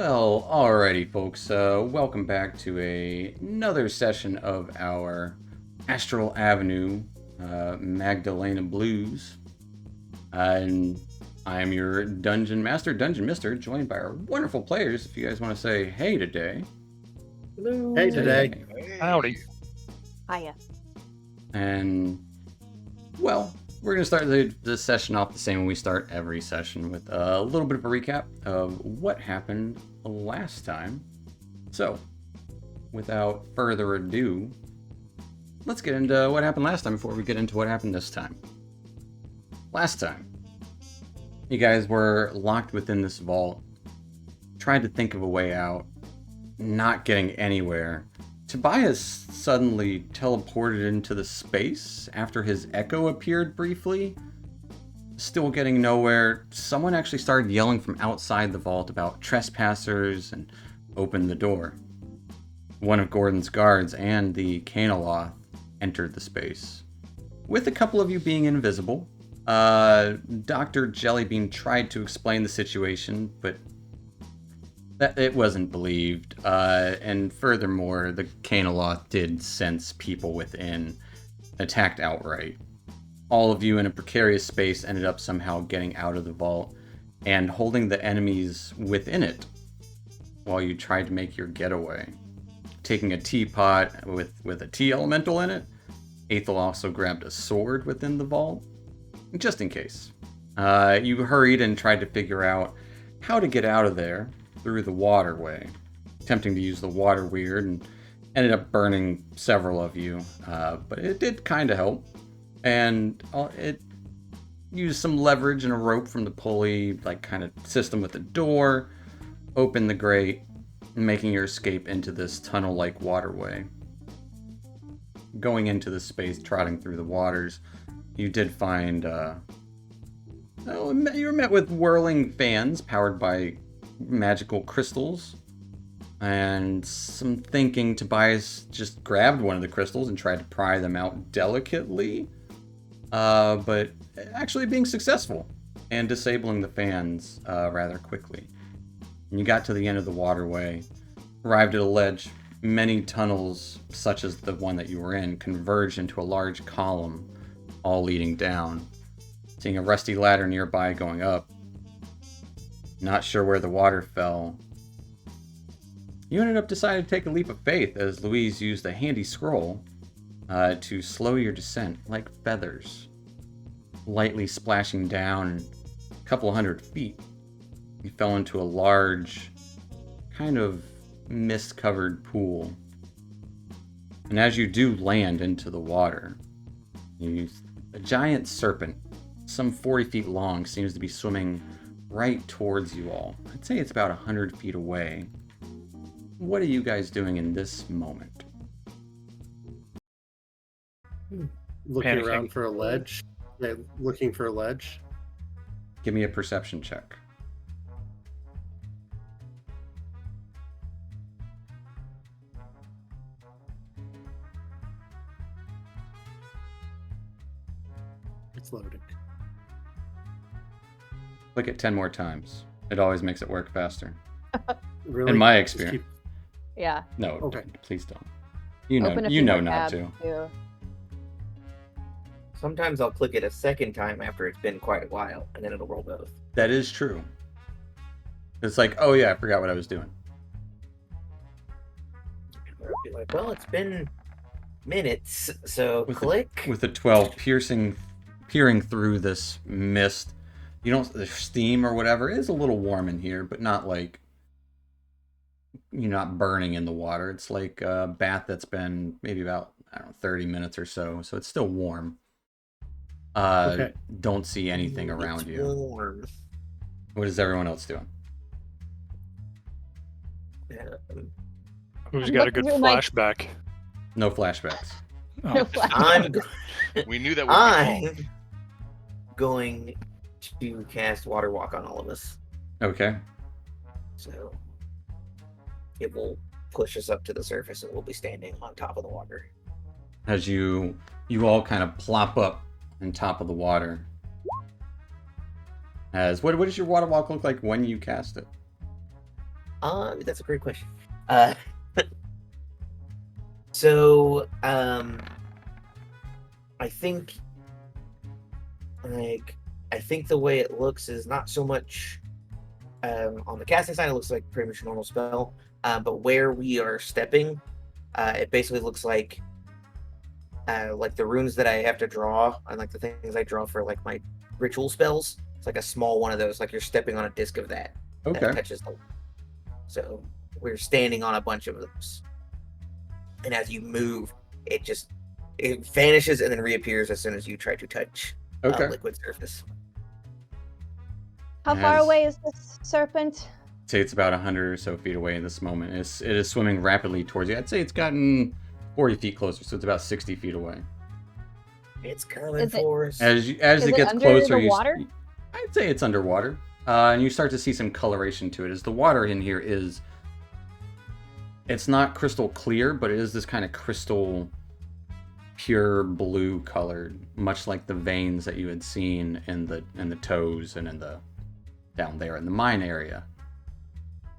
Well, alrighty, folks. Welcome back to another session of our Astral Avenue Magdalena Blues. And I am your Dungeon Master, Dungeon Mister, joined by our wonderful players. If you guys want to say hey today. Hello. Hey today. Howdy. Hiya. And, well, we're going to start this session off the same way we start every session, with a little bit of a recap of what happened last time. So, without further ado, let's get into what happened last time before we get into what happened this time. Last time, you guys were locked within this vault, tried to think of a way out, not getting anywhere. Tobias suddenly teleported into the space after his echo appeared briefly. Still getting nowhere, someone actually started yelling from outside the vault about trespassers and opened the door. One of Gordon's guards and the Canoloth entered the space. With a couple of you being invisible, Dr. Jellybean tried to explain the situation, but it wasn't believed, and furthermore, the Canoloth did sense people within, attacked outright. All of you in a precarious space ended up somehow getting out of the vault and holding the enemies within it while you tried to make your getaway. Taking a teapot with a tea elemental in it, Aethel also grabbed a sword within the vault, just in case. You hurried and tried to figure out how to get out of there through the waterway, attempting to use the water weird, and ended up burning several of you, but it did kind of help, and it used some leverage and a rope from the pulley, like kind of system with the door, opened the grate, making your escape into this tunnel-like waterway. Going into this space, trotting through the waters, you did find, you were met with whirling fans powered by magical crystals, and some thinking. Tobias just grabbed one of the crystals and tried to pry them out delicately, but actually being successful and disabling the fans rather quickly. And you got to the end of the waterway, arrived at a ledge. Many tunnels, such as the one that you were in, converged into a large column, all leading down. Seeing a rusty ladder nearby going up, not sure where the water fell, you ended up deciding to take a leap of faith as Louise used a handy scroll to slow your descent like feathers, lightly splashing down a couple hundred feet. You fell into a large, kind of mist-covered pool. And as you do land into the water, a giant serpent, some 40 feet long, seems to be swimming right towards you all. I'd say it's about 100 feet away. What are you guys doing in this moment? Looking Panicking. around for a ledge. Yeah, looking for a ledge. Give me a perception check. It's loading. Click it 10 more times. It always makes it work faster. Really? In my Just experience. Yeah. No, Okay. please don't. You know, Open a you few know more not tabs, to. too. Sometimes I'll click it a second time after it's been quite a while, and then it'll roll both. That is true. It's like, oh yeah, I forgot what I was doing. I'll be like, well, it's been minutes, so click. With a 12 peering through this mist. You don't, the steam or whatever is a little warm in here, but not like, you're not burning in the water. It's like a bath that's been maybe about, I don't know, 30 minutes or so. So it's still warm. Okay. Don't see anything around It's you. warm. What is everyone else doing? Who's I'm got a looking good through my- flashback? No flashbacks. Oh, No flash. I'm We knew that would be I'm going to cast Water Walk on all of us, Okay. so it will push us up to the surface, and we'll be standing on top of the water. As you all kind of plop up on top of the water. As what does your water walk look like when you cast it? That's a great question. So, I think, I think the way it looks is not so much, on the casting side, it looks like pretty much a normal spell. But where we are stepping, it basically looks like the runes that I have to draw, and like the things I draw for like my ritual spells. It's like a small one of those, like you're stepping on a disc of that. Okay. That touches the. So we're standing on a bunch of those, and as you move, it vanishes and then reappears as soon as you try to touch Okay. liquid surface. How far Has- away is this serpent? I'd say it's about 100 or so feet away in this moment. It is swimming rapidly towards you. I'd say it's gotten 40 feet closer, so it's about 60 feet away. It's coming Is it- for us. As Is it it gets under closer, the water? I'd say it's underwater, and you start to see some coloration to it. As the water in here it's not crystal clear, but it is this kind of crystal, pure blue colored, much like the veins that you had seen in the toes and in the down there in the mine area.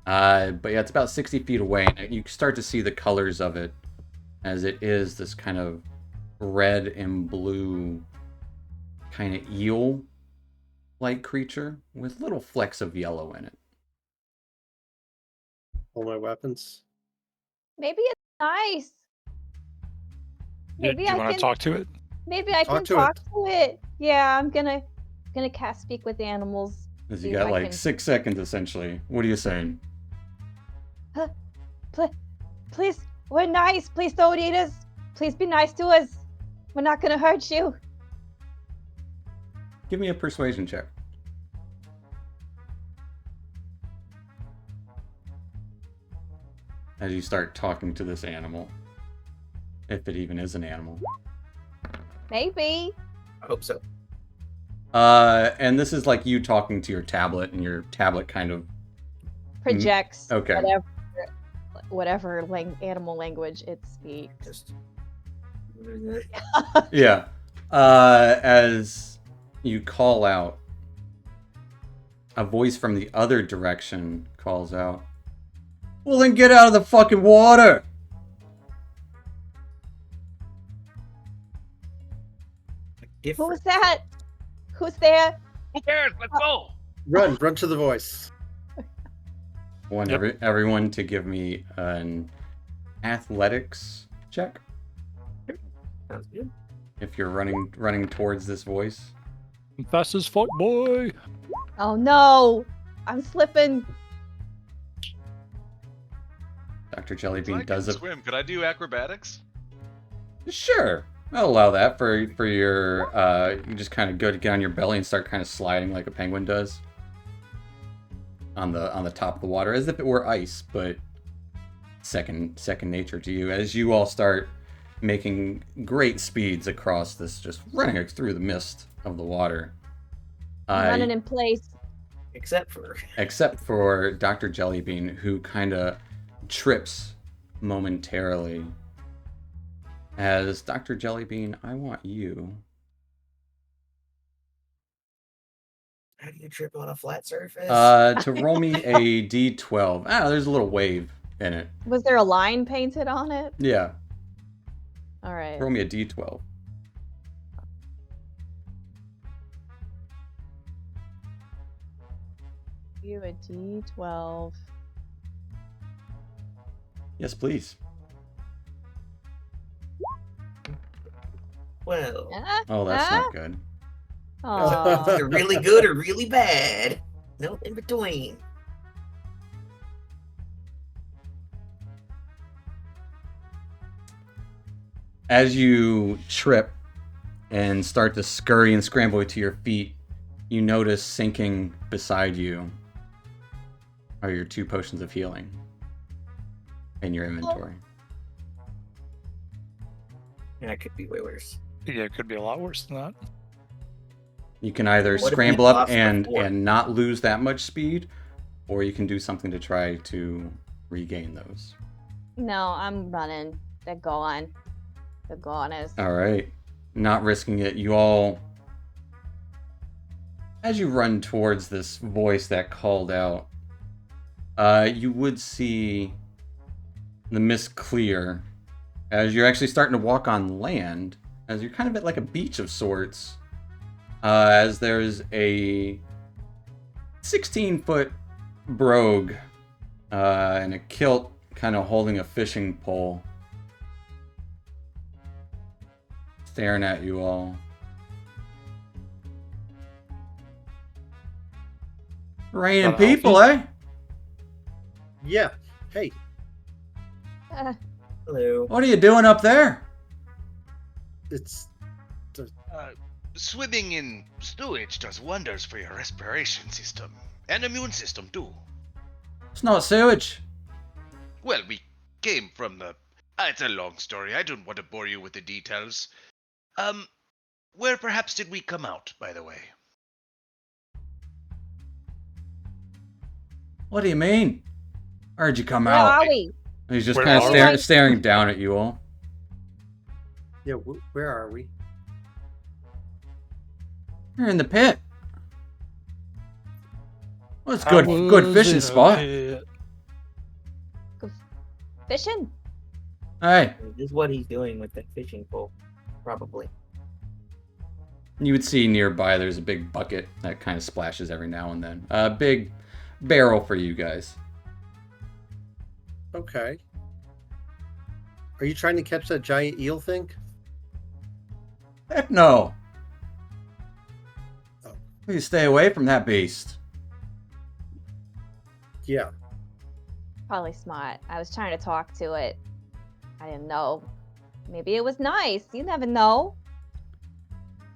But yeah, it's about 60 feet away, and you start to see the colors of it, as it is this kind of red and blue kind of eel-like creature with little flecks of yellow in it. All my weapons. Maybe it's nice. Do Maybe you I want can. to talk to it? Maybe I Talk can to talk to it. Yeah, I'm gonna cast speak with animals. As See you if got I like can- 6 seconds essentially. What are you saying? Please, we're nice. Please don't eat us. Please be nice to us. We're not gonna hurt you. Give me a persuasion check. As you start talking to this animal. If it even is an animal. Maybe. I hope so. And this is like you talking to your tablet, and your tablet kind of Projects. okay. Whatever animal language it speaks. Just Yeah. As you call out, a voice from the other direction calls out, "Well, then get out of the fucking water!" different. Who's that? Who's there? Who cares? Let's go. Run to the voice. I want Yep. everyone to give me an athletics check Sounds good. if you're running towards this voice. Fast as fuck, boy. Oh no! I'm slipping. Dr. So I Jellybean can does it. swim. Could I do acrobatics? Sure, I'll allow that for your. You just kind of go to get on your belly and start kind of sliding like a penguin does on the top of the water, as if it were ice, but second nature to you. As you all start making great speeds across this, just running through the mist of the water. I'm running in place. Except for Except for Dr. Jellybean, who kind of trips momentarily. As Dr. Jellybean, I want you. how do you trip on a flat surface? To roll me a d12. There's a little wave in it. Was there a line painted on it? Yeah, All right. roll me a d12. You a D12. Yes, please. Well, Oh, that's not good. Oh. either really good or really bad. No in between. As you trip and start to scurry and scramble to your feet, you notice sinking beside you are your 2 potions of healing in your inventory. That could be way worse. Yeah, it could be a lot worse than that. You can either What if we scramble up lost and before? not lose that much speed, or you can do something to try to regain those. No, I'm running. They're gone. They're gone as. All right, not risking it. You all, as you run towards this voice that called out, you would see the mist clear as you're actually starting to walk on land, as you're kind of at like a beach of sorts, as there's a 16-foot brogue in a kilt kind of holding a fishing pole, staring at you all. Raining Got an people, outfit? eh? Yeah. Hey, Hello. What are you doing up there? it's Swimming in sewage does wonders for your respiration system and immune system too. It's not sewage. Well, we came from the. It's a long story. I don't want to bore you with the details. Where perhaps did we come out, by the way? What do you mean? Where'd you come Where out? are we? He's just Where kind of are we? staring down at you all. yeah. Where are we? You're in the pit. Well, it's I good was fishing in a spot. pit. Fishing? Hey, This is what he's doing with the fishing pole, probably. you would see nearby there's a big bucket that kind of splashes every now and then. A big barrel for you guys. Okay. Are you trying to catch that giant eel thing? Heck no. Oh. Please stay away from that beast. Yeah. Probably smart. I was trying to talk to it. I didn't know. Maybe it was nice. You never know.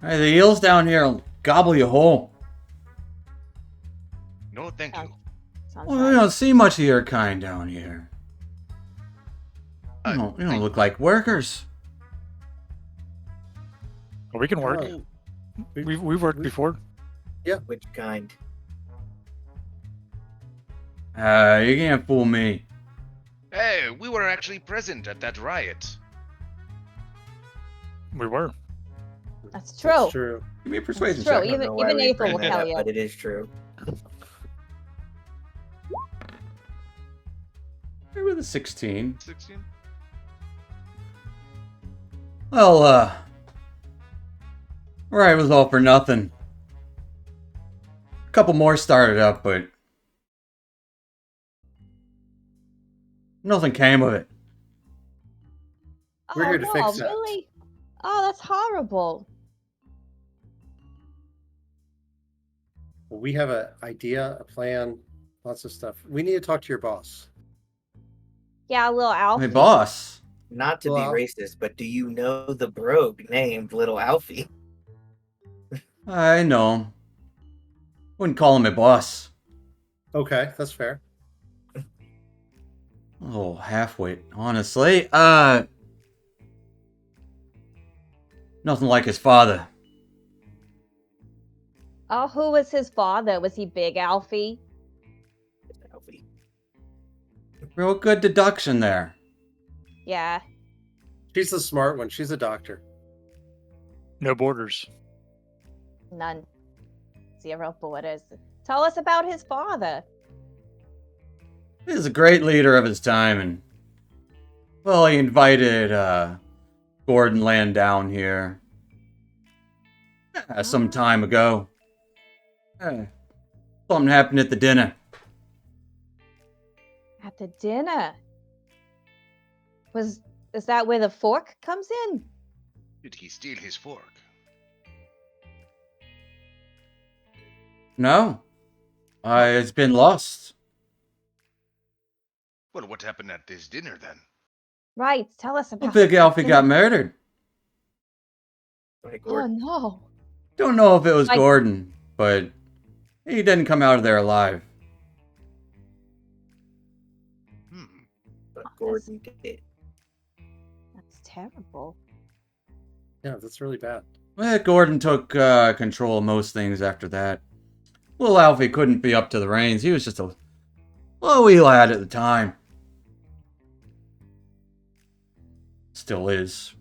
Hey, the eels down here will gobble you whole. No, thank you. Sounds Well, we nice. don't see much of your kind down here. You Uh, don't look like workers. Oh, we can work. Oh, We've worked before. Which kind? You can't fool me. Hey, we were actually present at that riot. We were. That's true. That's true. Give me a persuasion True. I check. don't Even- know why even we Nathan bring will that tell up, you. but it is true. You're with a 16. 16? Well, right was all for nothing. A couple more started up, but nothing came of it. We're Oh, here to no, fix that. really? Oh, that's horrible. Well, we have an idea, a plan, lots of stuff. We need to talk to your boss. Yeah, little Alfie. Hey, boss. Not to Well, be racist, but do you know the brogue named Little Alfie? I know. Wouldn't call him my boss. Okay, that's fair. Oh, half-wit, honestly. Nothing like his father. Oh, who was his father? Was he Big Alfie? Alfie. Real good deduction there. Yeah. She's the smart one. She's a doctor. No borders. None. 0 borders. Tell us about his father. He was a great leader of his time, and well, he invited Gordon Land down here some time ago. Something happened at the dinner. At the dinner. Is that where the fork comes in? Did he steal his fork? No, it's been lost. Well, what happened at this dinner then? Right. Tell us Well, about Big the Alfie got dinner. murdered. Like, Oh no. Don't know if it was Like- Gordon, but he didn't come out of there alive. but Gordon did. That's terrible. Yeah, that's really bad. Well, Gordon took control of most things after that. Little Alfie couldn't be up to the reins. He was just a wee lad at the time. Still is.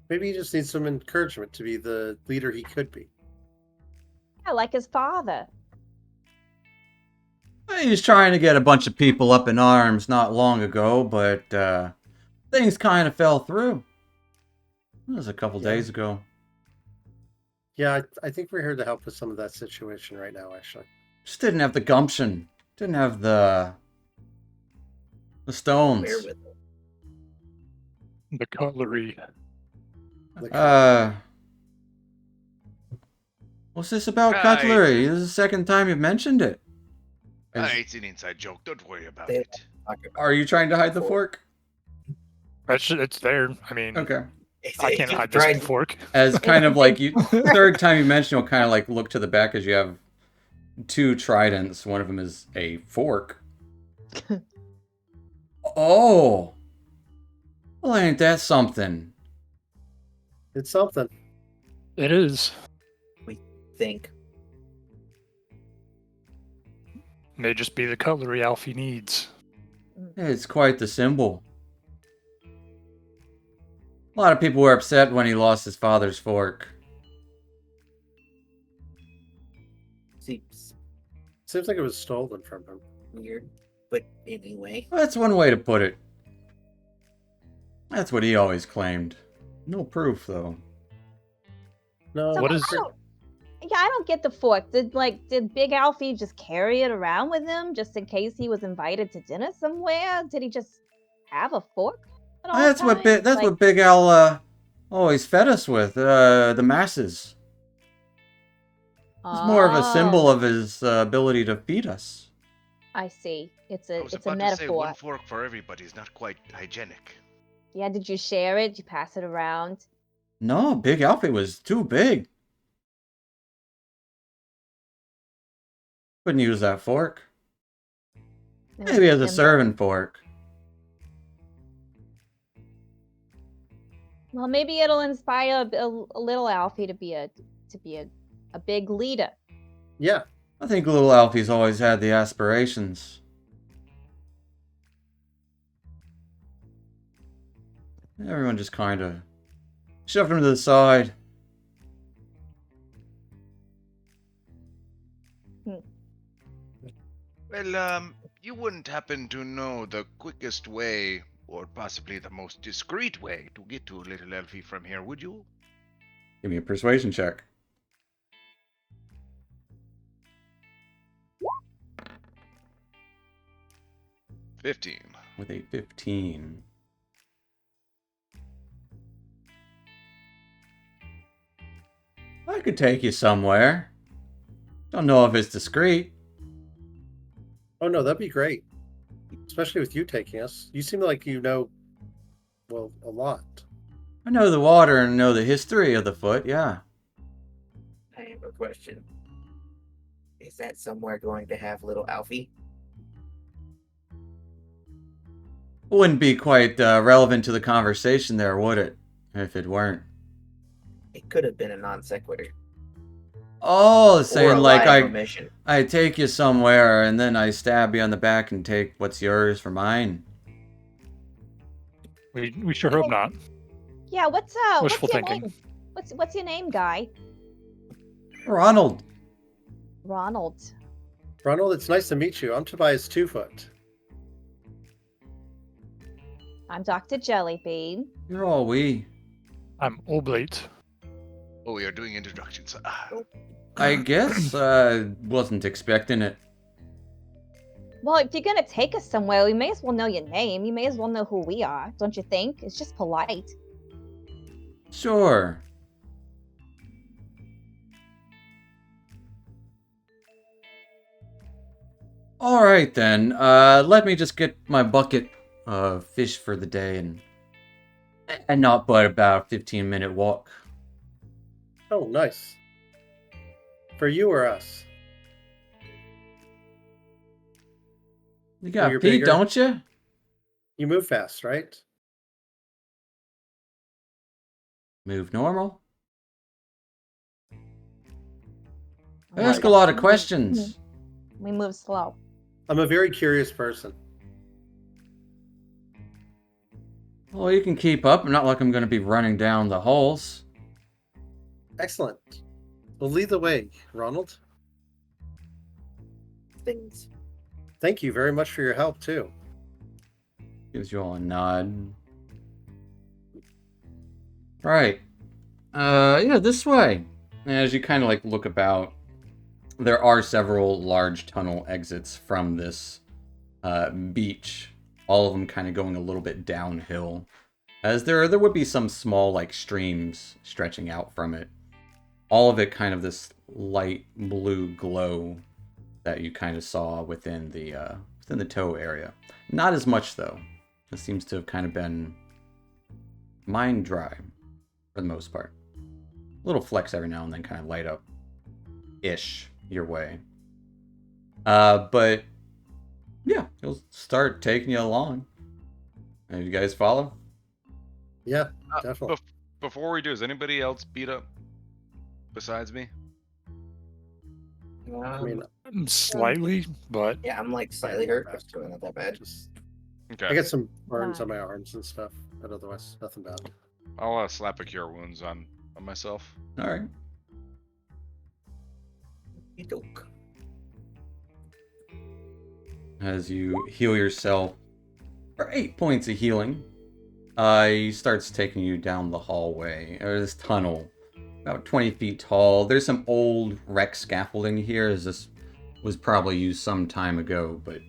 Maybe he just needs some encouragement to be the leader he could be. Yeah, like his father. He was trying to get a bunch of people up in arms not long ago, but things kind of fell through. It was a couple days ago. Yeah, I think we're here to help with some of that situation right now, actually. Just didn't have the gumption. Didn't have the stones. Wherewithal. The cutlery. What's this about Right. cutlery? This is the second time you've mentioned it. It's an inside joke. Don't worry about They- it. Are you trying to hide the fork? It's there. I mean, Okay. I can't hide this with a fork. As kind of like you, third time you mention, you'll kind of like look to the back as you have two tridents. One of them is a fork. Oh, well, ain't that something? It's something. It is. Think. May just be the cutlery Alfie needs. It's quite the symbol. A lot of people were upset when he lost his father's fork. Seems Seems like it was stolen from him. weird, but anyway. That's one way to put it. That's what he always claimed. No proof, though. No, What is- I don't get the fork. Did Big Alfie just carry it around with him just in case he was invited to dinner somewhere? Did he just have a fork? At all That's what times? what Big Al always fed us with. The masses. It's more of a symbol Oh, of his ability to feed us. I see. It's I a was it's a about to say metaphor. one fork for everybody is not quite hygienic. Yeah, did you share it? Did you pass it around? No, Big Alfie was too big. Couldn't use that fork. It was Maybe as a symbol. serving fork. Well, maybe it'll inspire a little Alfie to be a big leader. yeah. I think little Alfie's always had the aspirations. Everyone just kind of shoved him to the side. Well, you wouldn't happen to know the quickest way, or possibly the most discreet way, to get to Little Elfie from here, would you? Give me a persuasion check. $15. With a 15. I could take you somewhere. Don't know if it's discreet. Oh no, that'd be great. Especially with you taking us. You seem like you know, well, a lot. I know the water and know the history of the foot, yeah. I have a question. Is that somewhere going to have little Alfie? Wouldn't be quite relevant to the conversation there, would it? If it weren't. It could have been a non sequitur. Oh, Or saying a like lie of omission. I take you somewhere and then I stab you on the back and take what's yours for mine. We sure hope not. Yeah, what's Wishful your thinking. name? What's your name, guy? Ronald. Ronald. Ronald, it's nice to meet you. I'm Tobias Twofoot. I'm Dr. Jellybean. You're all we. I'm Oblate. Oh, we are doing introductions. I guess wasn't expecting it. Well, if you're gonna take us somewhere, we may as well know your name. You may as well know who we are, don't you think? It's just polite. Sure. All right then. Let me just get my bucket of fish for the day and not but about a 15-minute walk. Oh, nice. For you or us? You got you're feet, bigger. don't you? You move fast, right? Move normal. I Oh, ask a lot of questions. We move slow. I'm a very curious person. Well, you can keep up. Not like I'm going to be running down the holes. Excellent. Well, lead the way, Ronald. Things Thank you very much for your help too. Gives you all a nod. Right. Yeah, this way. As you kind of like look about, there are several large tunnel exits from this beach. All of them kind of going a little bit downhill, as there would be some small like streams stretching out from it. All of it kind of this light blue glow that you kind of saw within the toe area. Not as much though. It seems to have kind of been mined dry for the most part. Little flecks every now and then kind of light up ish your way. But yeah, it'll start taking you along. And you guys follow? Yeah, definitely. Before we do, is anybody else beat up besides me? I mean, Slightly, but yeah, I'm like slightly hurt, but it's really not that bad. just Okay. I get some burns on my arms and stuff, but otherwise nothing bad. I'll slap a cure wounds on myself. All right. Doke. As you heal yourself for 8 points of healing, he starts taking you down the hallway, or this tunnel, about 20 feet tall. There's some old wreck scaffolding here, as this was probably used some time ago, but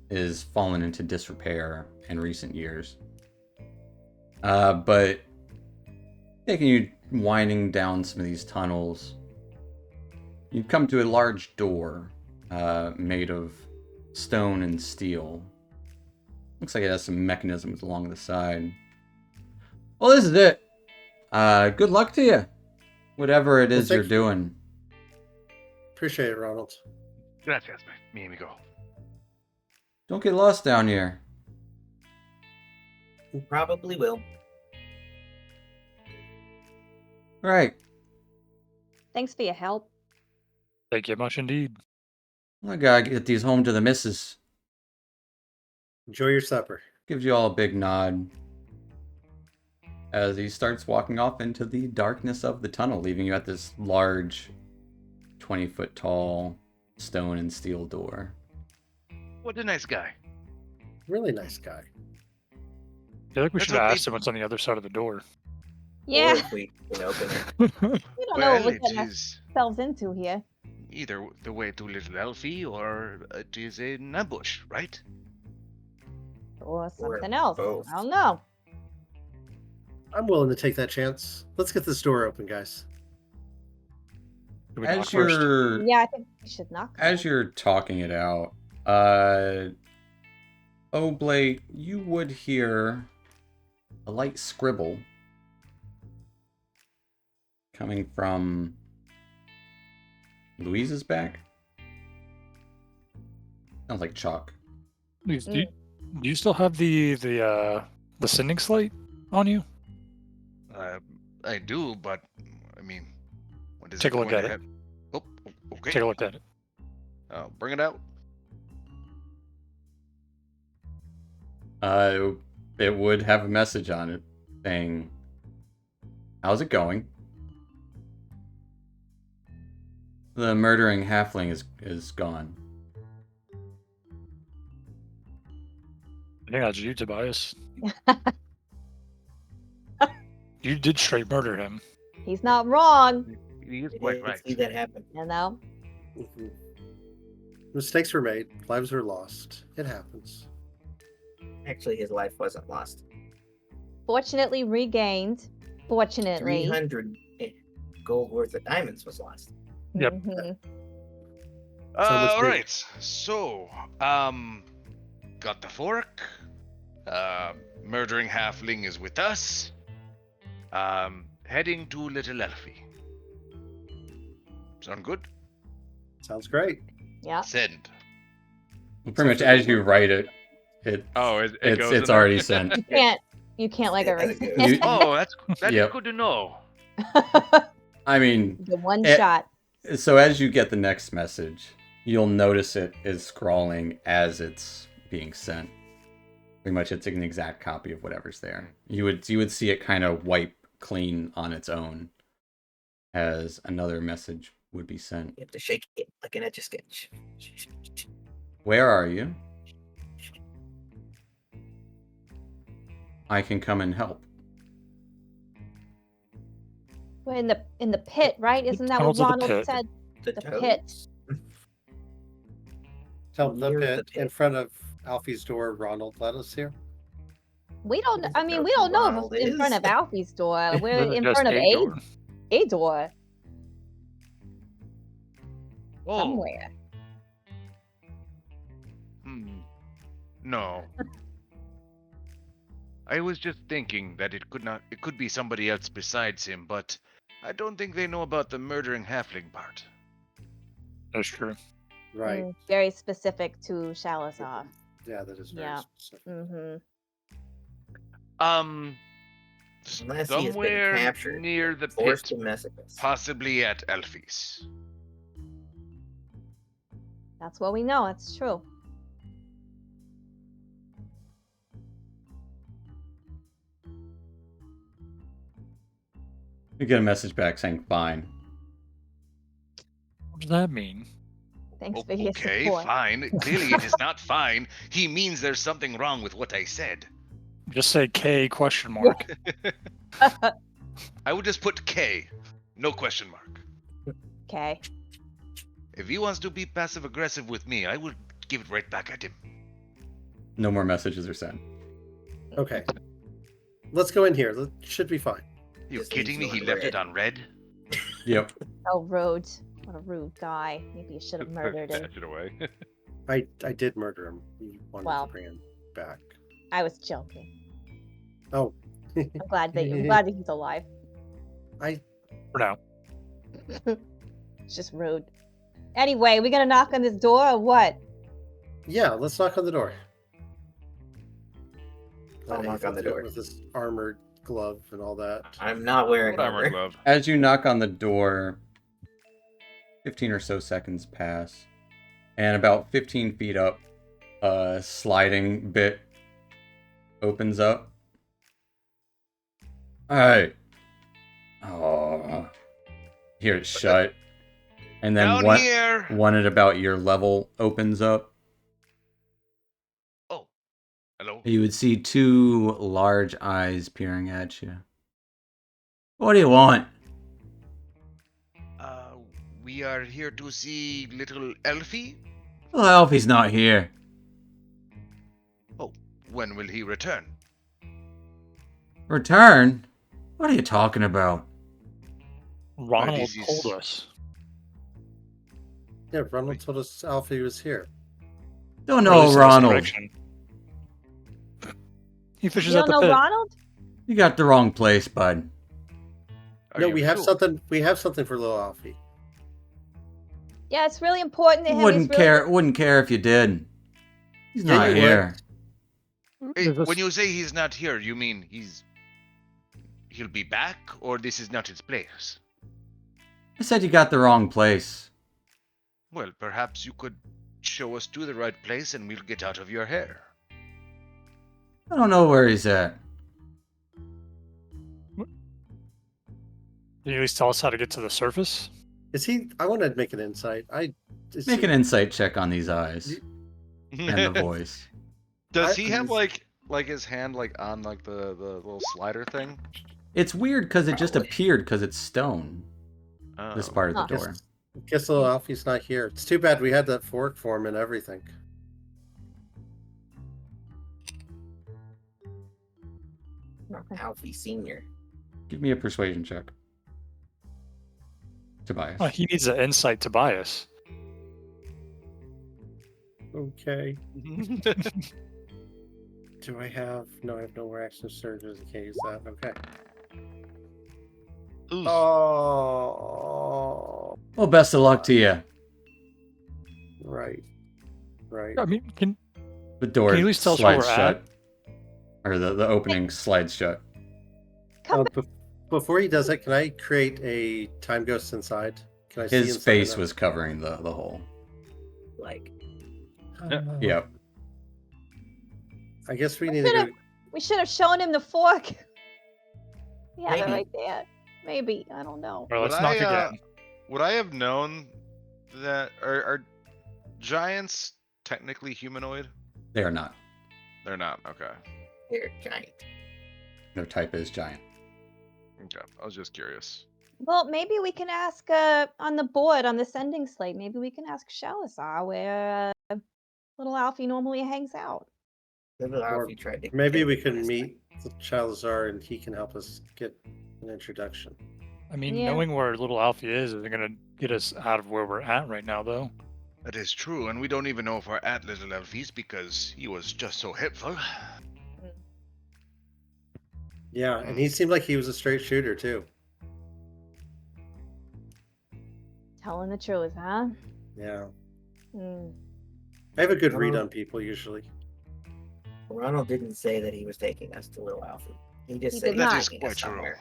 is fallen into disrepair in recent years. But taking you winding down some of these tunnels, you come to a large door made of stone and steel. Looks like it has some mechanisms along the side. Well, this is it. Good luck to you. Whatever it is Well, you're doing. Appreciate it, Ronald. Gracias, mi amigo. Don't get lost down here. We probably will. Right. Thanks for your help. thank you much indeed. I gotta get these home to the missus. Enjoy your supper. Gives you all a big nod as he starts walking off into the darkness of the tunnel, leaving you at this large 20-foot tall stone and steel door. What a nice guy. Really nice guy. I feel like we Let's should have hope asked him what's on the other side of the door. Or Yeah, if we can open it. we don't know what Well, we're it getting is ourselves into here. either the way to Little Elfie or it is an ambush, right? Or something else. both. I don't know. I'm willing to take that chance. Let's get this door open, guys. Do we knock As first? you're Yeah, I think we should knock. as you're talking it out, Oblate, you would hear a light scribble coming from Louise's back. Sounds like chalk. Please, do you still have the sending slate on you? I do, but I mean, what is Take a look going at to it. happen? Oh, okay. Take a look at it. Bring it out. It would have a message on it saying, "How's it going? The murdering halfling is gone." I think that's you, Tobias. You did straight murder him. He's not wrong, He is I quite didn't right. see that happen. you know. Mhm. Mistakes were made. Lives were lost. It happens. Actually, his life wasn't lost. Fortunately regained. Fortunately. 300 gold worth of diamonds was lost. Yep. Mhm. much All bigger. right. So, got the fork. Murdering halfling is with us. Heading to Little Elfie. Sound good? Sounds great. Yeah. Send. Pretty much as you write it, Oh, it goes it's in already there? sent. You can't like erase You- it. Oh, that's Yep. good to know. I mean, The one Eh, shot. so as you get the next message, you'll notice it is scrawling as it's being sent. Pretty much, it's an exact copy of whatever's there. You would see it kind of wipe clean on its own as another message would be sent. You have to shake it like an etch a sketch. Where are you? I can come and help. We're in the pit, right? Isn't that what tunnels of the Ronald pit. said? The The toads? pit. Tell the Near pit in front of Alfie's door. Ronald led us here. We don't. I mean, know we who don't know if Ronald it's in front is. of Alfie's door. We're There's in just front of a door. a door Oh, somewhere. No. I was just thinking that it could be somebody else besides him, but I don't think they know about the murdering halfling part. That's true. Right. Very specific to Shalazar. Yeah, that is very Yeah. specific. Mm-hmm. Unless he has been Somewhere captured, near the forced pit, to mess with us. possibly at Elfie's. That's what we know. It's true. We get a message back saying fine. What does that mean? Thanks for your Okay, support. fine. Clearly it is not fine. He means there's something wrong with what I said. Just say K question mark. I would just put K. No question mark. Okay. If he wants to be passive aggressive with me, I would give it right back at him. No more messages are sent. Okay. Let's go in here. That should be fine. You Just kidding me? leaves He you left on it on red? Yep. Oh, rude. What a rude guy. Maybe you should have murdered him. Dash it away. I did murder him. You wanted Well. to bring him back. I was joking. Oh. I'm glad that he's alive. For now. It's just rude. Anyway, we gonna knock on this door or what? Yeah, let's knock on the door. I'll knock on the door. With this armored glove and all that. I'm not wearing Armor armor. glove. As you knock on the door, 15 or so seconds pass, and about 15 feet up, a sliding bit opens up. Hey. Oh. Here it's shut. And then Down one, here! one at about your level opens up. Oh. Hello? You would see two large eyes peering at you. What do you want? We are here to see little Elfie. Well, Alfie's not here. Oh, when will he return? Return? What are you talking about? Ronald this is- told us. Yeah, Ronald told us Alfie was here. Don't Or at know least in this Ronald. direction. He fishes You at don't the know pit. Ronald? You got the wrong place, bud. Are No, you we have sure? something. We have something for little Alfie. Yeah, it's really important to him. Wouldn't He's really... care. Wouldn't care if you did. He's Yeah, not you would. here. Hey, There's a when you say he's not here, you mean he'll be back, or this is not his place? I said you got the wrong place. Well, perhaps you could show us to the right place and we'll get out of your hair. I don't know where he's at. Can you at least tell us how to get to the surface? Is he? I want to make an insight. Make an insight check on these eyes and the voice. Does I- he have like his hand like on like the little slider thing? It's weird because it just Probably. appeared because it's stone. Oh. This part of the Huh. door. Guess little Alfie's not here. It's too bad we had that fork for him and everything. Alfie Senior. Give me a persuasion check. Tobias. Oh, he needs an insight to bias. Okay. Do I have? No, I have no more action surges. I can't use that. Okay. Oof. Oh. Well, best of luck to you. Right. Right. I mean, can The door Can you at least tell us where slides we're shut. Or the opening slides shut. Come back. Before he does it, can I create a time ghost inside? Can I see His inside face of was covering the hole. Like, that? Yep. I guess we We need to go. should've- We should have shown him the fork. Yeah, Maybe. right there. Maybe. I don't know. Or let's Would knock I, again. Would I have known that are giants technically humanoid? They are not. They're not. Okay. They're giant. Their type is giant. Okay. I was just curious. Well, maybe we can ask on the board on the sending slate. Maybe we can ask Shalazar where little Alfie normally hangs out. Little Or Alfie tried to maybe get we me can last meet the Chalazar and he can help us get an introduction. I mean, Yeah. knowing where little Alfie isn't gonna get us out of where we're at right now, though. That is true, and we don't even know if we're at Little Elfies because he was just so helpful. Yeah, and he seemed like he was a straight shooter too. Telling the truth, huh? Yeah. Mm. I have a good read on people usually. Ronald didn't say that he was taking us to Little Alfie. He just He said did he's not. That is taking us quite true. somewhere.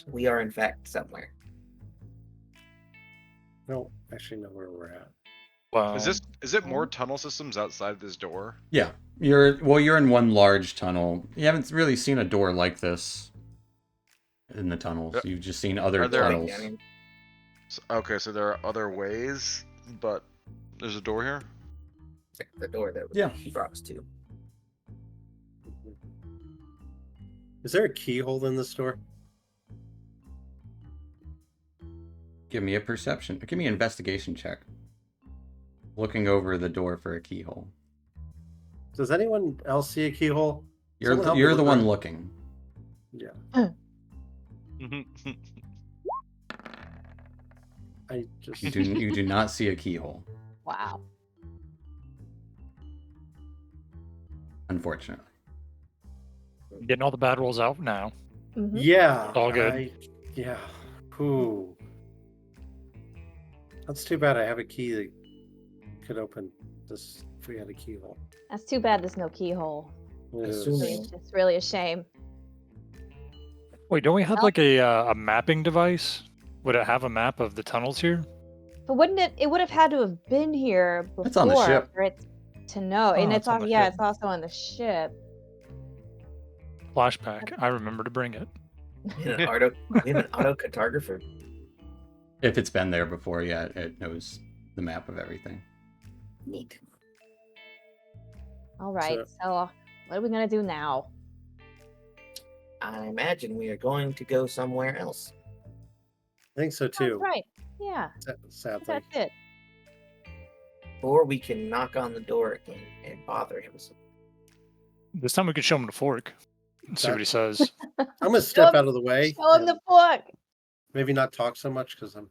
We are in fact somewhere. I don't actually know where we're at. Well, Is it more tunnel systems outside this door? Yeah. You're in one large tunnel. You haven't really seen a door like this in the tunnels. You've just seen other Are there- tunnels. Okay, so there are other ways, but there's a door here? The door that Yeah. he brought us to. Is there a keyhole in this door? Give me a perception. Give me an investigation check. Looking over the door for a keyhole. Does anyone else see a keyhole? Someone help me You're look the one around. looking. Yeah. I just You do not see a keyhole, Wow. unfortunately. getting all the bad rolls out now. Mhm. Yeah. All good. Yeah. Ooh. That's too bad I have a key that could open this if we had a keyhole. That's too bad there's no keyhole. It is. Assuming- It's really a shame. Wait, don't we have Well- like a mapping device? Would it have a map of the tunnels here? But wouldn't it? It would have had to have been here before It's on the ship. for it to know. And Oh, it's it's on on. the Yeah, ship. it's also on the ship. Flashback. I remember to bring it. We have an auto cartographer. If it's been there before, yeah, it knows the map of everything. Neat. All right. So what are we gonna do now? I imagine we are going to go somewhere else. I think so That's too. right. Yeah. Sadly. That's it. Or we can knock on the door again and bother him. This time we could show him the fork. And see what he says. I'm gonna step him- out of the way. Show him and the fork. maybe not talk so much because I'm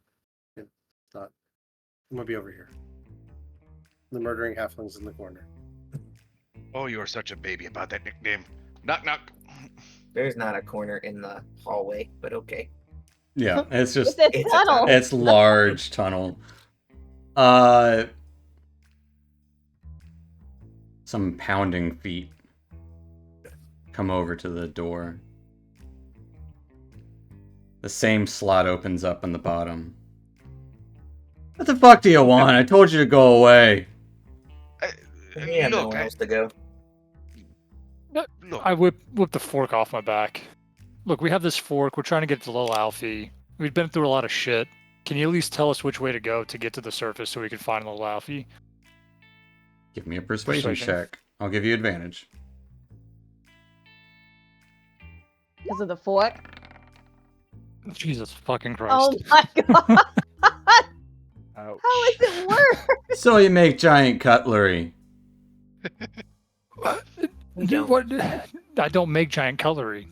gonna be over here. The murdering halfling's in the corner. Oh, you are such a baby about that nickname. Knock, knock. There's not a corner in the hallway, but okay. Yeah, it's It's just a It's a tunnel. tunnel. it's large tunnel. Some pounding feet come over to the door. The same slot opens up on the bottom. What the fuck do you want? I told you to go away. We have Look, nowhere else to go. look. I whip the fork off my back. Look, we have this fork. We're trying to get to little Alfie. We've been through a lot of shit. Can you at least tell us which way to go to get to the surface so we can find little Alfie? Give me a persuasion Persuasion. check. I'll give you advantage. Because of the fork. Jesus fucking Christ. Oh my god. Ouch. How is it worse? So you make giant cutlery. We don't. What? I don't make giant cutlery.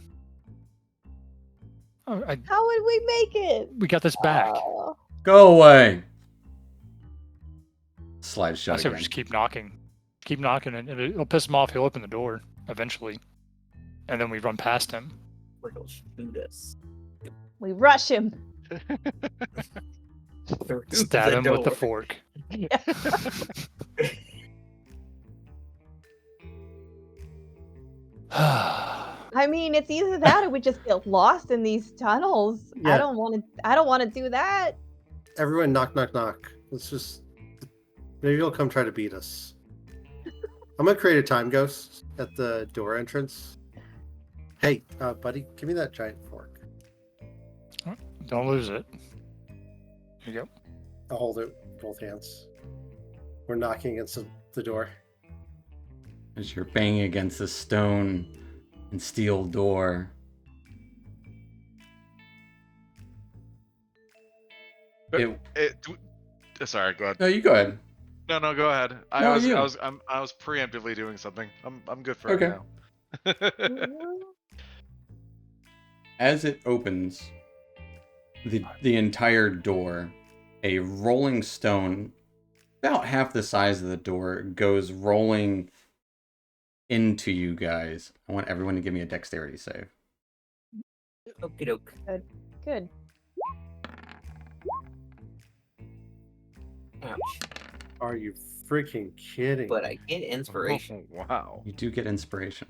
Oh, How would we make it? we got this back. Oh. Go away. Slide I shut say we again. just keep knocking. Keep knocking, and it'll piss him off. He'll open the door eventually. And then we run past him. He'll shoot us. We rush him. Through Stab him with the door. fork. I mean, it's either that or we just get lost in these tunnels. Yeah. I don't want to do that. Everyone knock knock knock. Let's just maybe he'll come try to beat us. I'm gonna create a time ghost at the door entrance. Hey, buddy, give me that giant fork. Don't lose it. Here you go. I'll hold it with both hands. We're knocking against the door. as you're banging against the stone and steel door. Sorry, go ahead. No, you go ahead. No, go ahead. I No, was you. preemptively doing something. I'm good for Okay. right now. As it opens, the entire door, a rolling stone, about half the size of the door, goes rolling into you guys. I want everyone to give me a dexterity save. Okie doke. Good. Ouch. Are you freaking kidding? But I get inspiration. Wow. You do get inspiration.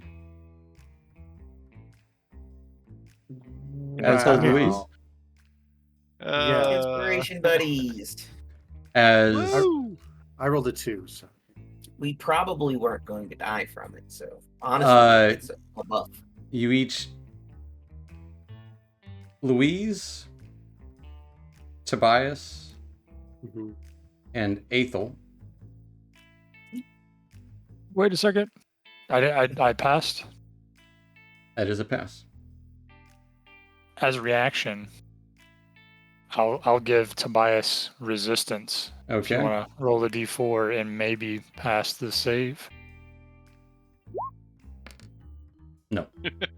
As does Wow. Louise. Yeah. Inspiration buddies. As Woo! I rolled a 2, so We probably weren't going to die from it, so honestly, it's a buff. you each, Louise, Tobias, mhm. and Aethel. Wait a second. I passed. That is a pass. As a reaction, I'll give Tobias resistance. If you Okay. want to roll a d4 and maybe pass the save. No. Good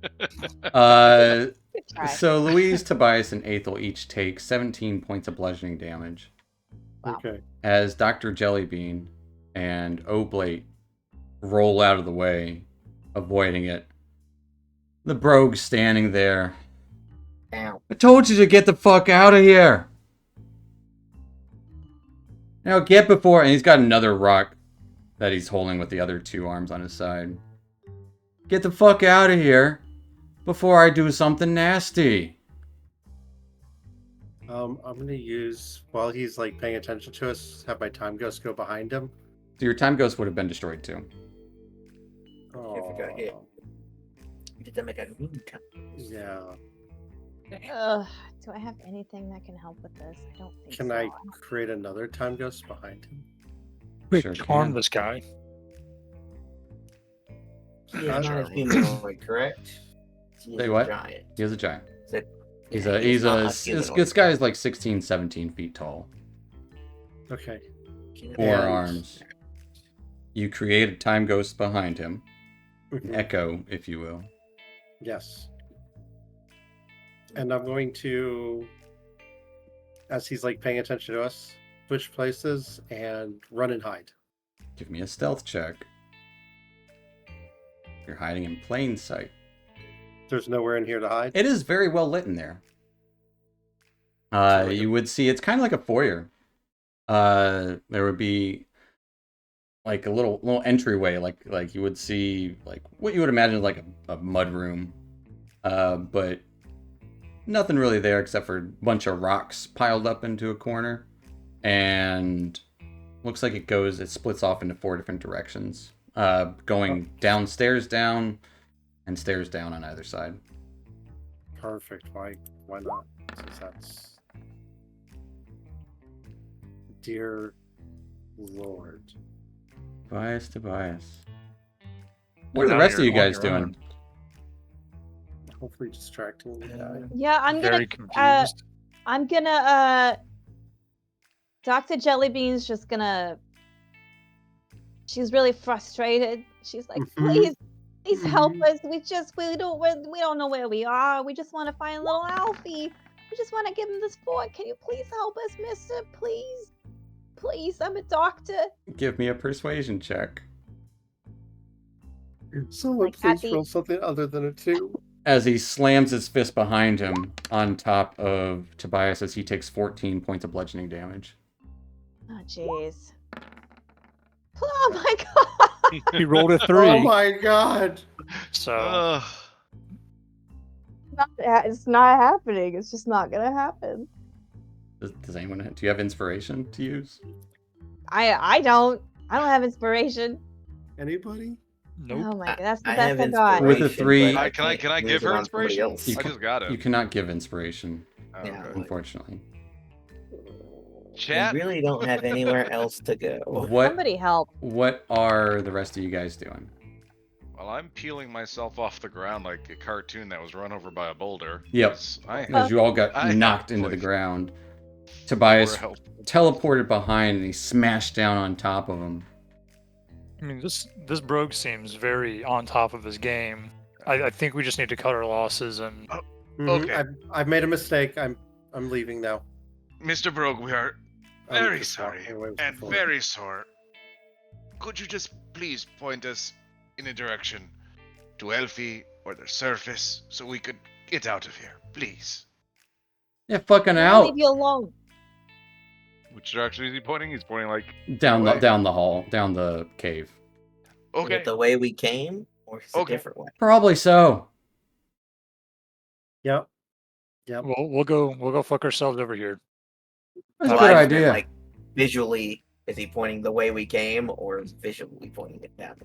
try. So Louise, Tobias, and Aethel each take 17 points of bludgeoning damage. Wow. Okay. As Dr. Jellybean and Oblate roll out of the way, avoiding it. The Brogue's standing there. Ow. I told you to get the fuck out of here! Now get before... And he's got another rock that he's holding with the other 2 arms on his side. Get the fuck out of here before I do something nasty. I'm gonna use, while he's like paying attention to us, have my time ghost go behind him. So your time ghost would have been destroyed too. If we got hit. Did that make a new time? Yeah. Do I have anything that can help with this? I don't think Can so. I create another time ghost behind him? Quick, Sure harm can. this guy. He is not a humanoid, correct? He is Say a what? giant. He is a giant. So- He's yeah, a he's not this humanoid. guy is like 16, 17 feet tall. Okay. 4 And- arms. You create a time ghost behind him. An Mhm. echo, if you will. Yes. And I'm going to, as he's like paying attention to us, switch places and run and hide. Give me a stealth check. You're hiding in plain sight. There's nowhere in here to hide. It is very well lit in there. You would see it's kind of like a foyer. There would be like a little entryway, like you would see like what you would imagine like a mud room, but nothing really there except for a bunch of rocks piled up into a corner, and looks like it splits off into 4 different directions, going downstairs down and stairs down on either side. Perfect. Why not? Since that's, dear Lord. Tobias. What are the Down rest of here you guys wandering doing? around. Hopefully distracting the guy. Yeah, I'm Very gonna. confused. I'm gonna. Dr. Jellybean's just gonna. She's really frustrated. She's like, Mhm. please help us. We don't know where we are. We just want to find little Alfie. We just want to give him this fort. Can you please help us, Mister? Please. I'm a doctor. Give me a persuasion check. Someone Like, at please the- roll something other than a 2. As he slams his fist behind him on top of Tobias as he takes 14 points of bludgeoning damage. Oh, jeez. Oh my god. He rolled a 3. Oh my god! So It's not happening. It's just not gonna happen. Does anyone do you have inspiration to use? I don't have inspiration. Anybody? nope. Oh my god, that's the I best have I got. With a inspiration, 3 but Can I can't give use it her on somebody inspiration? else. You I just got it. You cannot give inspiration, Okay. Yeah. unfortunately. We Chat. really don't have anywhere else to go. What Somebody help. What are the rest of you guys doing? Well, I'm peeling myself off the ground like a cartoon that was run over by a boulder. Yep. 'cause I As you all got I have knocked into the poison. ground, Or Tobias help. teleported behind and he smashed down on top of him. I mean, this Brogue seems very on top of his game. I think we just need to cut our losses and Okay. I've made a mistake. I'm leaving now. Mr. Brogue, we are I'm very just sorry walking away with and the fork. very sore. Could you just please point us in a direction to Elfie or the surface so we could get out of here, please? Yeah, fucking I'll out. leave you alone. Which direction is he pointing? He's pointing like Down the away. hall, down the cave. Is Okay. it the way we came, or is it a Okay. different way? Probably so. Yep. Yep. we'll go fuck ourselves over here. That's a Well, good I just meant, idea. like, visually, is he pointing the way we came, or is visually pointing it down?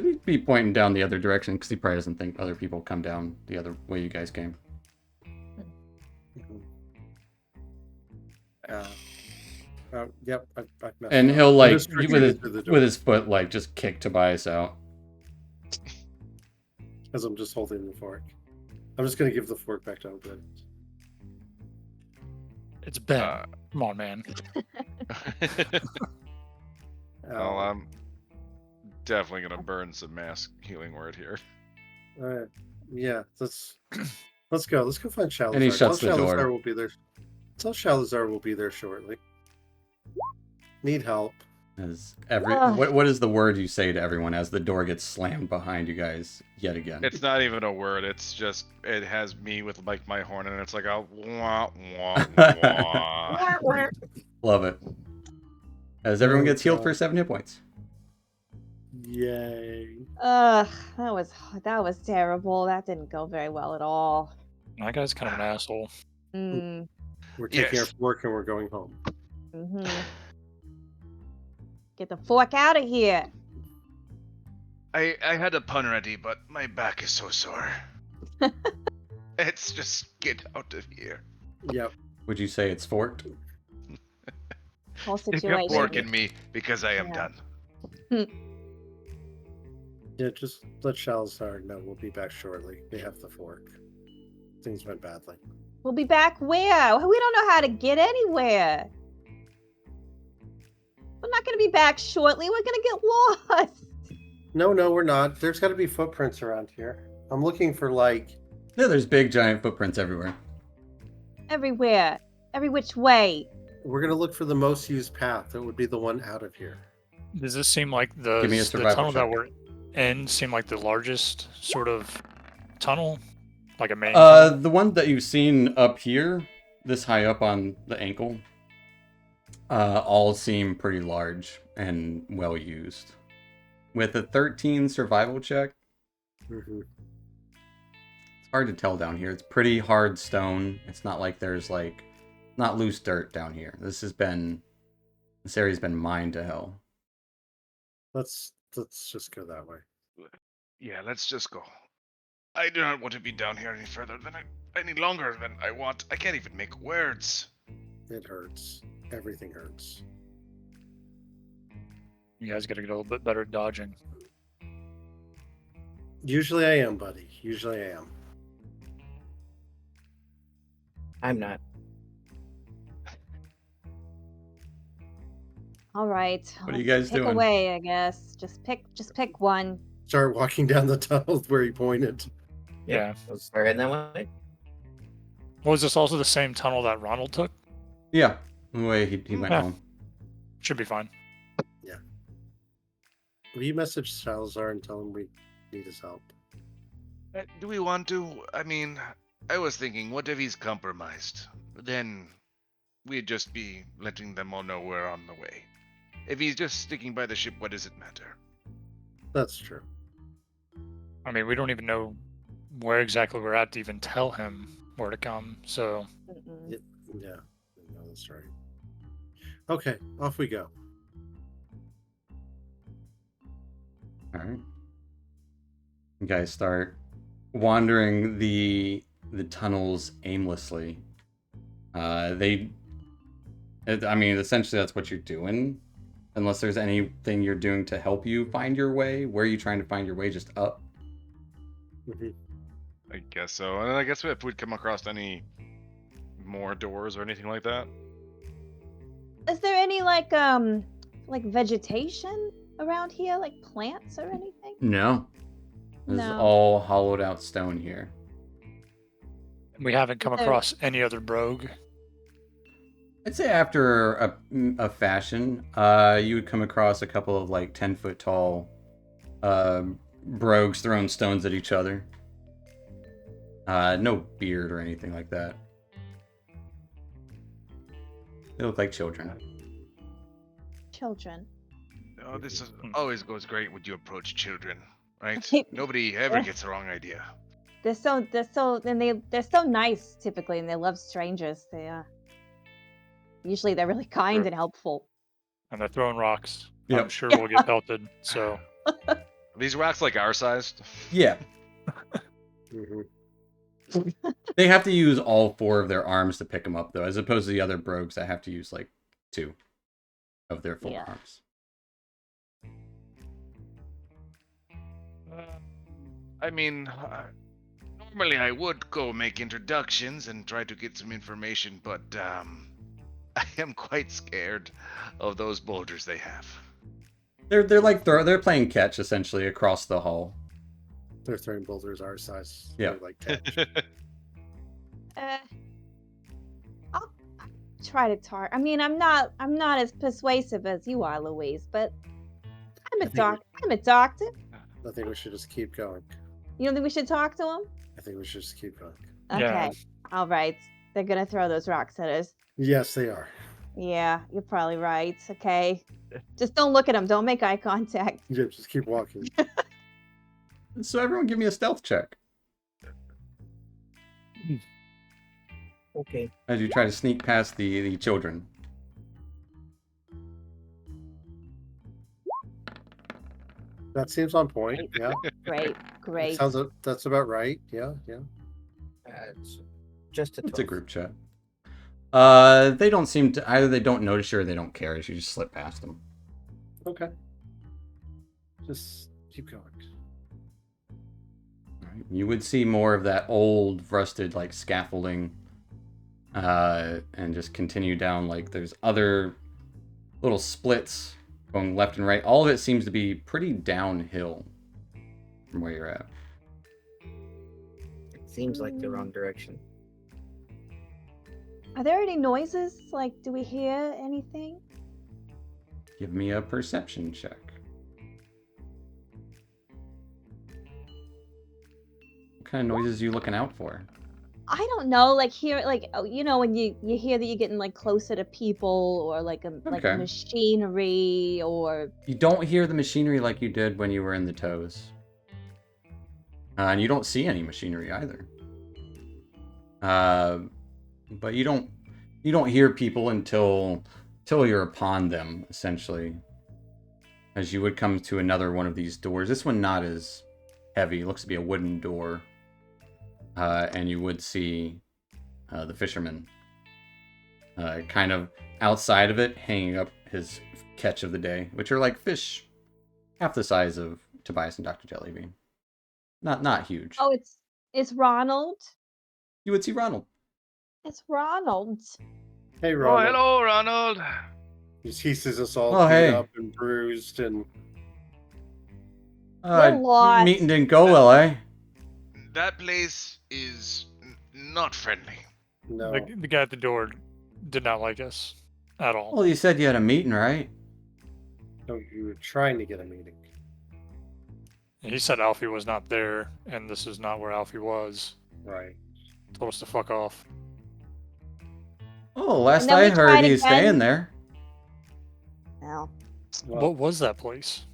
He'd be pointing down the other direction because he probably doesn't think other people come down the other way you guys came. Yep. I messed And up. he'll I'm like just retreating through the door with his foot like just kick Tobias out. as I'm just holding the fork. I'm just gonna give the fork back to Obed. It's Ben. Uh, Come on, man. Well, I'm definitely gonna burn some mass healing word here. Yeah, let's go. Let's go find Shalazar. And he shuts the Tell door. Shalazar will be there. Tell Shalazar will be there shortly. Need help. As every Ugh. what is the word you say to everyone as the door gets slammed behind you guys yet again? It's not even a word. It's just it has me with like my horn, and it's like a wah wah wah. Love it. As everyone Oh, gets healed for God. 7 hit points. Yay. Ugh, that was terrible. That didn't go very well at all. That guy's kind of an asshole. Mm, We're taking Yes. our fork and we're going home. hmm Get the fork out of here. I had a pun ready, but my back is so sore. Let's just get out of here. Yep. Would you say it's forked? Whole Stick a situation. fork in me because I am Yeah. done. Yeah, just let Shalazar know we'll be back shortly. We have the fork. Things went badly. We'll be back where? We don't know how to get anywhere. We're not going to be back shortly. We're going to get lost. No, we're not. There's got to be footprints around here. I'm looking for like. Yeah, there's big giant footprints everywhere. Everywhere. Every which way. We're gonna look for the most used path. That would be the one out of here. Does this seem like Give me a the survival tunnel that check. we're in seem like the largest sort of tunnel? Like a main tunnel? The one that you've seen up here, this high up on the ankle, all seem pretty large and well used. With a 13 survival check, Mm-hmm. it's hard to tell down here. It's pretty hard stone. It's not like there's like not loose dirt down here. This area's been mined to hell. Let's just go that way. Yeah, let's just go. I do not want to be down here any longer than I want. I can't even make words. It hurts. Everything hurts. You guys got to get a little bit better at dodging. Usually I am, buddy. Usually I am. I'm not. All right. What are you guys pick doing? away, I guess. Just pick one. Start walking down the tunnel where he pointed. Yeah. Let's start heading that way. Was this also the same tunnel that Ronald took? Yeah, the way he went Yeah. home. Should be fine. Will you message Salazar and tell him we need his help? Do we want to? I mean, I was thinking, what if he's compromised? Then we'd just be letting them all know we're on the way. If he's just sticking by the ship, what does it matter? That's true. I mean, we don't even know where exactly we're at to even tell him where to come. So Mm-mm. Yeah, no, that's right. Okay, off we go. All right. You guys start wandering the tunnels aimlessly. I mean, essentially that's what you're doing. Unless there's anything you're doing to help you find your way. Where are you trying to find your way? Just up? I guess so. And I guess if we'd come across any more doors or anything like that. Is there any like vegetation around here, like plants or anything? No. This is No. all hollowed out stone here. We haven't come There- across any other brogue. I'd say after a fashion, you would come across a couple of like 10-foot tall brogues throwing stones at each other. No beard or anything like that. They look like children. Children. Oh, this always goes great when you approach children, right? Hey, Nobody ever gets the wrong idea. They're so nice typically, and they love strangers. Usually they're really kind Sure. and helpful. And they're throwing rocks. Yep. I'm sure we'll get pelted. So Are these rocks like our size? Yeah. Mm-hmm. They have to use all 4 of their arms to pick them up, though, as opposed to the other brogues that have to use like 2 of their full Yeah. arms. I mean, normally I would go make introductions and try to get some information, but I am quite scared of those boulders they have. They're like they're playing catch essentially across the hall. They're throwing boulders our size. Yeah. They're like catch. I'll try to talk. I mean, I'm not as persuasive as you are, Louise, but I'm a I think doc. I'm a doctor. I think we should just keep going. You don't think we should talk to him? I think we should just keep going. Okay. Yeah. All right. They're gonna throw those rocks at us. Yes, they are. Yeah, you're probably right. Okay. Just don't look at them. Don't make eye contact. Yeah, just keep walking. So everyone give me a stealth check Okay. as you try to sneak past the children. That seems on point. Yeah. Great. Great. That's about right. Yeah, yeah. It's just a It's a 12. group chat. They don't seem to either. They don't notice you or they don't care as you just slip past them. Okay. Just keep going. Right. You would see more of that old rusted like scaffolding, and just continue down. Like there's other little splits going left and right. All of it seems to be pretty downhill from where you're at. It seems like the wrong direction. Are there any noises? Like, do we hear anything? Give me a perception check. What kind of noises are you looking out for? I don't know. Like hear, like when you hear that you're getting like closer to people, or like a Okay. machinery, or You don't hear the machinery like you did when you were in the toes. And you don't see any machinery either. But you don't hear people until you're upon them, essentially. As you would come to another one of these doors. This one not as heavy. It looks to be a wooden door. And you would see the fisherman kind of outside of it, hanging up his catch of the day, which are like fish half the size of Tobias and Dr. Jellybean. Not huge. oh, it's Ronald. You would see Ronald. It's Ronald. Hey, Oh, Ronald. hello, Ronald. He sees us all Oh, beat hey. up and bruised, and We're lost. Meeting didn't go well, eh? That place is not friendly. no. the guy at the door did not like us at all. Well, you said you had a meeting, right? No, you were trying to get a meeting. He said Alfie was not there, and this is not where Alfie was. Right. Told us to fuck off. Oh, last And then I we heard, tried he's again. staying there. No. Well, What was that place?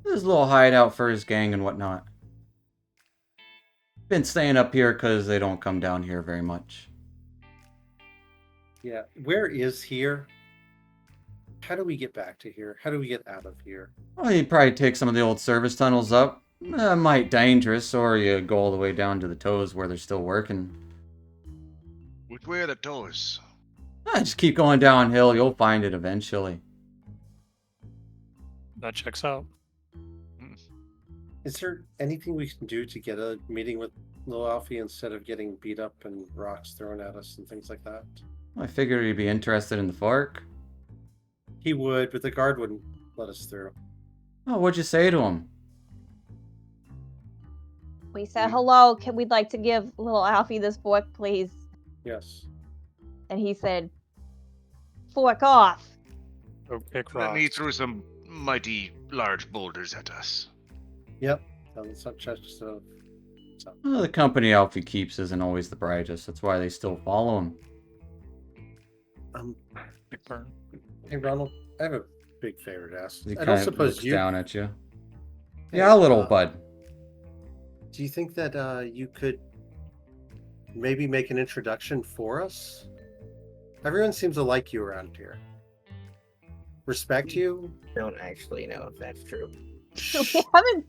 This little hideout for his gang and whatnot. Been staying up here because they don't come down here very much. yeah. Where is here? How do we get back to here? How do we get out of here? Well, you probably take some of the old service tunnels up. Might dangerous, or you go all the way down to the toes where they're still working. Which way are the toes? Just keep going downhill. You'll find it eventually. That checks out. Is there anything we can do to get a meeting with Lil Alfie instead of getting beat up and rocks thrown at us and things like that? I figured he'd be interested in the fork. He would, but the guard wouldn't let us through. Oh, what'd you say to him? We said, hello, we'd like to give little Alfie this fork, please. Yes. And he said, fork off. Go pick Then he rocks. threw some mighty large boulders at us. Yep. Such so. Well, the company Alfie keeps isn't always the brightest. That's why they still follow him. Big burn. Hey Ronald, I have a big favor to ask. He I kind don't of suppose looks you. down at you. Hey, Yeah, a little, bud. Do you think that you could maybe make an introduction for us? Everyone seems to like you around here. Respect you. Don't actually know if that's true. We haven't.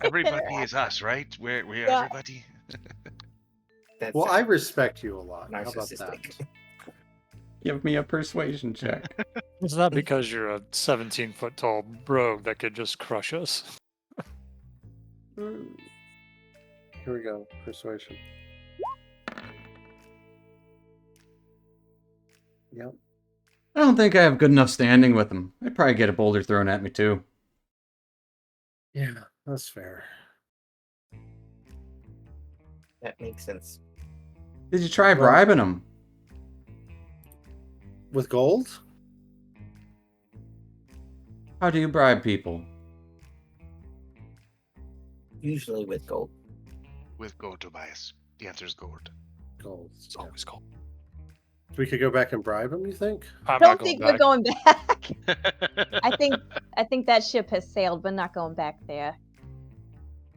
Everybody is us, right? We're Yeah. everybody. That's Well, I respect you a lot. How about that? narcissistic. Give me a persuasion check. It's not because you're a 17-foot tall rogue that could just crush us. Here we go. Persuasion. Yep. I don't think I have good enough standing with him. I'd probably get a boulder thrown at me too. Yeah, that's fair. That makes sense. Did you try Well- bribing him? With gold? How do you bribe people? Usually with gold. With gold, Tobias. The answer is gold. Gold. It's always cold. We could go back and bribe him, you think? I'm Don't not going think back. we're going back. I think that ship has sailed. We're not going back there.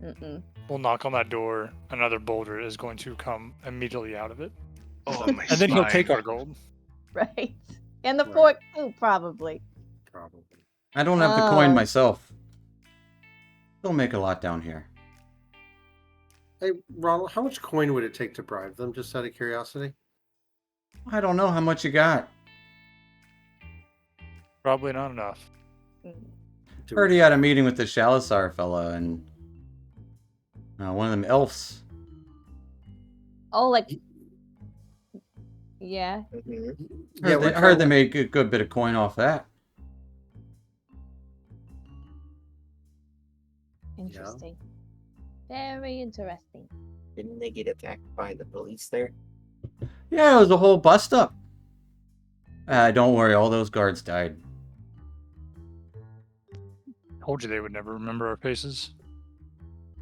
Mm-mm. We'll knock on that door. Another boulder is going to come immediately out of it. Oh, my And then he'll spine. take our gold. Right. And the Right. fork too, probably. Probably. I don't have the coin Oh. myself. Don't make a lot down here. Hey, Ronald, how much coin would it take to bribe them, just out of curiosity? I don't know how much you got. Probably not enough. Do Heard we- he had a meeting with the Shalasar fella and one of them elves. Oh, like. Yeah. hmm Yeah, I heard they made a good bit of coin off that. Interesting. Very interesting. Didn't they get attacked by the police there? Yeah, it was a whole bust up. Don't worry, all those guards died. Told you they would never remember our faces.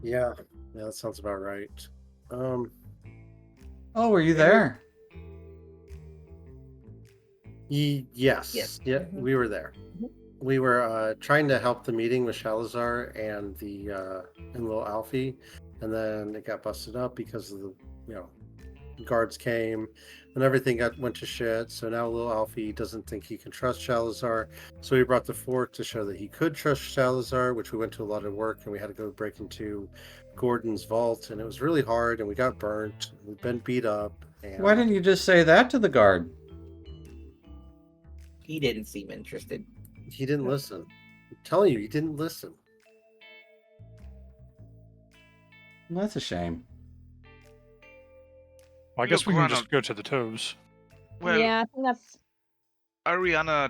Yeah, that sounds about right. Oh, were you there? Yes. Yes. Yeah, Mhm. we were there. We were trying to help the meeting with Shalazar and and little Alfie, and then it got busted up because of the guards came and everything went to shit. So now little Alfie doesn't think he can trust Shalazar. So we brought the fork to show that he could trust Shalazar, which we went to a lot of work, and we had to go break into Gordon's vault, and it was really hard, and we got burnt. We've been beat up. And Why didn't you just say that to the guard? He didn't seem interested. he didn't listen? I'm telling you, he didn't listen. Well, that's a shame. Well, I guess Look, we can Ronald. just go to the toes. Well, yeah, I think that's. are we on a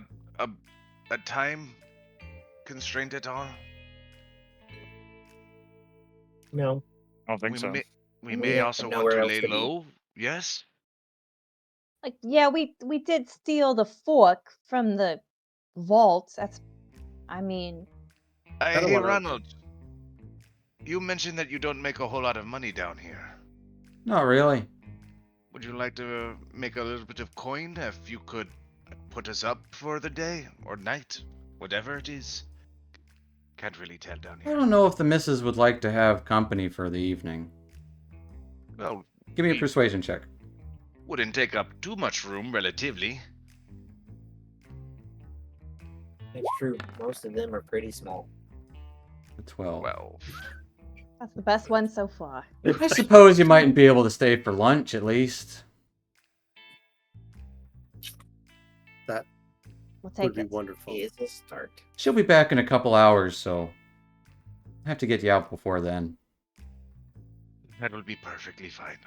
time constraint at all? No. I don't think we so. may, we We may have also want nowhere to else lay to be. low. Yes. Like, yeah, we did steal the fork from the vault. I mean, I don't Hey, wanna- Ronald. You mentioned that you don't make a whole lot of money down here. Not really. Would you like to make a little bit of coin if you could put us up for the day or night, whatever it is? Can't really tell down I here. don't know if the missus would like to have company for the evening. Well, Give me a we persuasion check. wouldn't take up too much room relatively. It's true. Most of them are pretty small. A 12. Well, that's the best one so far. I suppose you mightn't be able to stay for lunch at least. We'll Would take be it. wonderful. Is a start. She'll be back in a couple hours, so I have to get you out before then. That will be perfectly fine.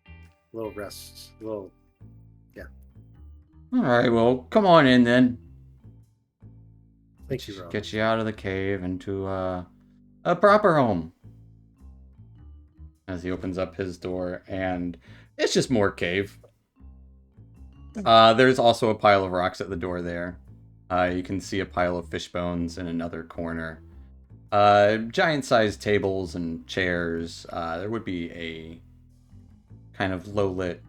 A little rest. A little. All right, well, come on in then. Thank you, Ron. Get you out of the cave into a proper home. As he opens up his door, and it's just more cave. There's also a pile of rocks at the door there. You can see a pile of fish bones in another corner. Giant-sized tables and chairs. There would be a kind of low-lit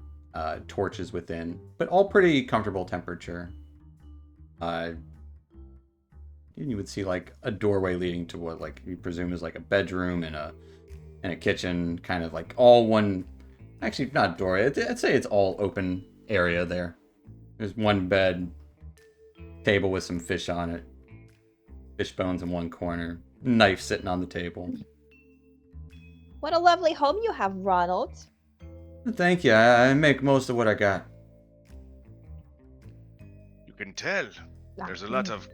torches within, but all pretty comfortable temperature. And you would see like a doorway leading to what like you presume is like a bedroom and a kitchen, kind of like all one. Actually, not a doorway. I'd say it's all open area there. There's one bed, table with some fish on it, fish bones in one corner, knife sitting on the table. What a lovely home you have, Ronald. Thank you. I make most of what I got. You can tell. There's a lot of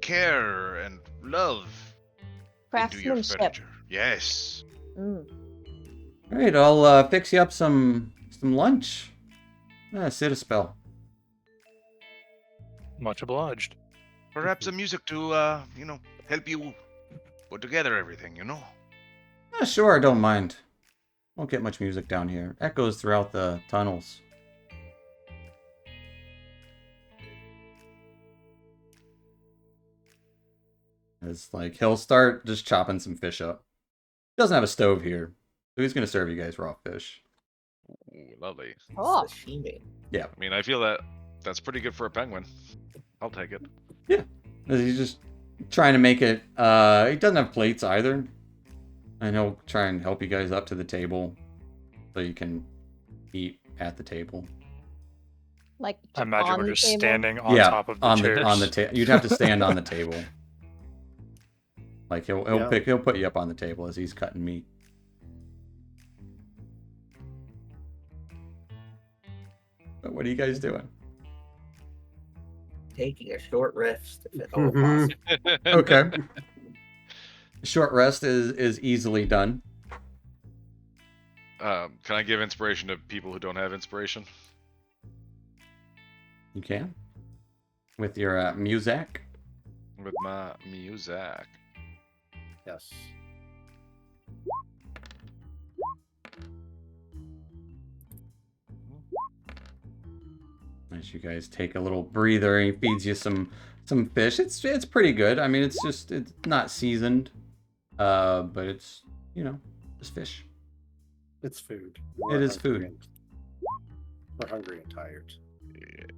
care and love into your Craftsmanship. furniture. Yes. Mm. All right, I'll fix you up some lunch. Sit a spell. Much obliged. Perhaps some music to, help you put together everything, Sure, I don't mind. Won't get much music down here. Echoes throughout the tunnels. It's like he'll start just chopping some fish up. Doesn't have a stove here, so he's gonna serve you guys raw fish. Ooh, lovely. Oh. Sashimi. I mean, I feel that's pretty good for a penguin. I'll take it. He's just trying to make it. He doesn't have plates either, and he'll try and help you guys up to the table so you can eat at the table. Like I imagine on we're the just table? standing on top of the on chairs. on the table. You'd have to stand on the table. Like he'll Yeah. he'll put you up on the table as he's cutting meat. But what are you guys doing? Taking a short rest, if at all Mhm. possible. Okay. Short rest is easily done. Can I give inspiration to people who don't have inspiration? You can. With your music. With my music. Yes. As you guys take a little breather, he feeds you some fish. It's pretty good. I mean, it's not seasoned, but it's just fish. It's food. It is food. We're hungry and tired.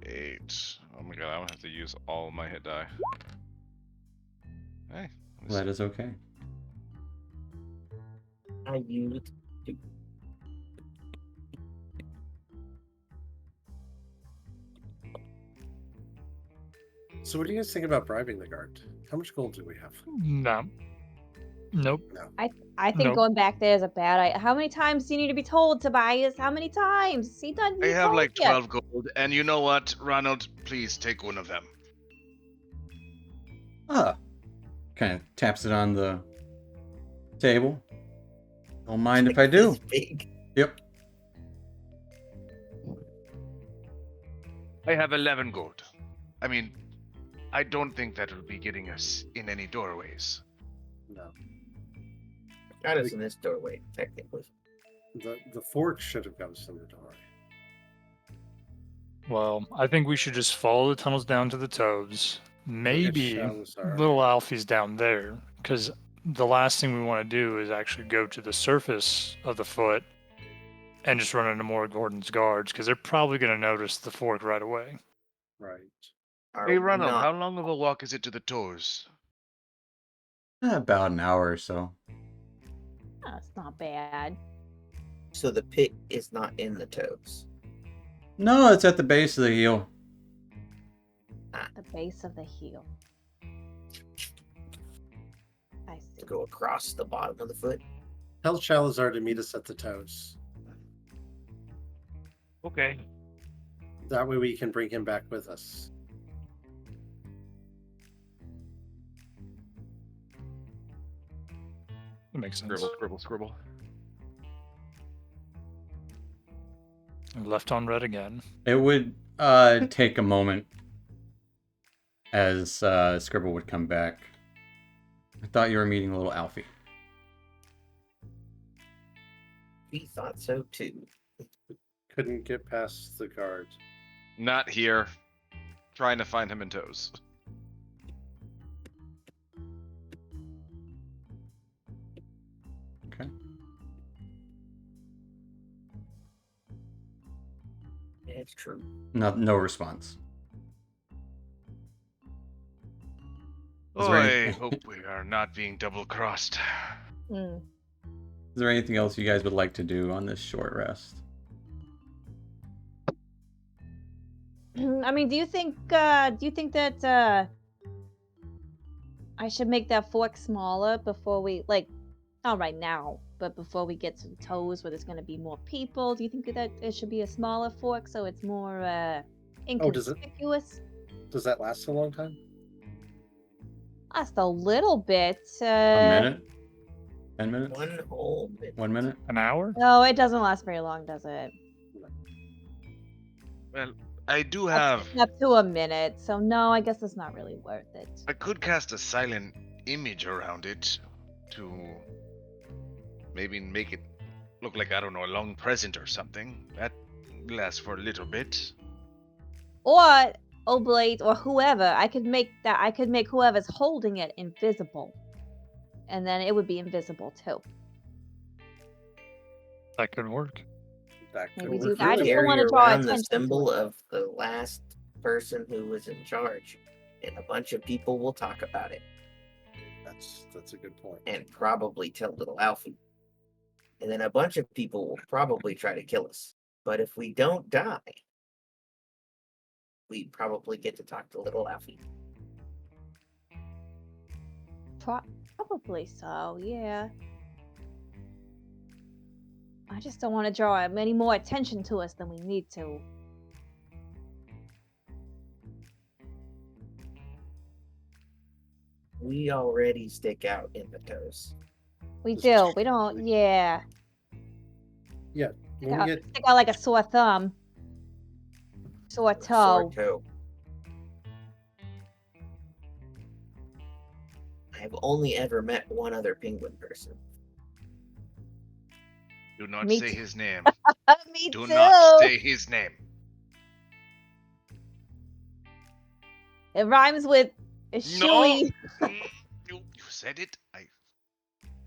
8. Oh my god, I'm gonna have to use all of my hit die. Hey. That is okay. I used to. So what do you guys think about bribing the guard? How much gold do we have? No. Nope. I think Nope. going back there is a bad idea. How many times do you need to be told, Tobias? How many times? He done. I he have told like ya. 12 gold, and you know what, Ronald? Please take one of them. Kind of taps it on the table. Don't mind if I do. It's big. Yep. I have 11 gold. I mean, I don't think that will be getting us in any doorways. No. Got us in this doorway, technically. The fork should have got us in the door. Well, I think we should just follow the tunnels down to the toves. Maybe shallows are. little Alfie's down there, because the last thing we want to do is actually go to the surface of the foot and just run into more Gordon's guards, because they're probably going to notice the fork right away. Right. Are Hey, we Ronald, not- how long of a walk is it to the toes? About an hour or so. That's not bad. So the pit is not in the toes. No, it's at the base of the heel. The base of the heel. I see. To go across the bottom of the foot. Tell Shalazar to meet us at the toes. Okay. That way we can bring him back with us. That makes sense. Scribble, scribble, scribble. And left on red again. It would take a moment as Scribble would come back. I thought you were meeting a little Alfie. We thought so too. Couldn't get past the guard. Not here. Trying to find him in toes. Okay. It's true. No response. Is Oh, there I any- hope we are not being double-crossed. Hmm. Is there anything else you guys would like to do on this short rest? I mean, do you think that I should make that fork smaller before we, like, not right now, but before we get to toes where there's going to be more people? Do you think that it should be a smaller fork so it's more Oh, does it? inconspicuous? Does that last a long time? Just a little bit. A minute? 10 minutes? One whole bit. 1 minute? An hour? No, it doesn't last very long, does it? Well, I do have... Up to a minute, so no, I guess it's not really worth it. I could cast a silent image around it to maybe make it look like, I don't know, a long present or something. That lasts for a little bit. Or Oblate or whoever, I could make whoever's holding it invisible. And then it would be invisible too. That could work. That could Maybe work do that. I really just don't well. wanna Carry draw around the attention to symbol it. of the last person who was in charge, and a bunch of people will talk about it That's a good point. and probably tell little Alfie. And then a bunch of people will probably try to kill us. But if we don't die, we probably get to talk to little Alfie. Probably so, yeah. I just don't want to draw any more attention to us than we need to. We already stick out in the toes. We Just do. We don't. Yeah. When Stick out like a sore thumb. Sore toe. Sore toe. I've only ever met one other penguin person. Do not Me say too. his name. Me Do too. not say his name. It rhymes with No. Shui. You said it. I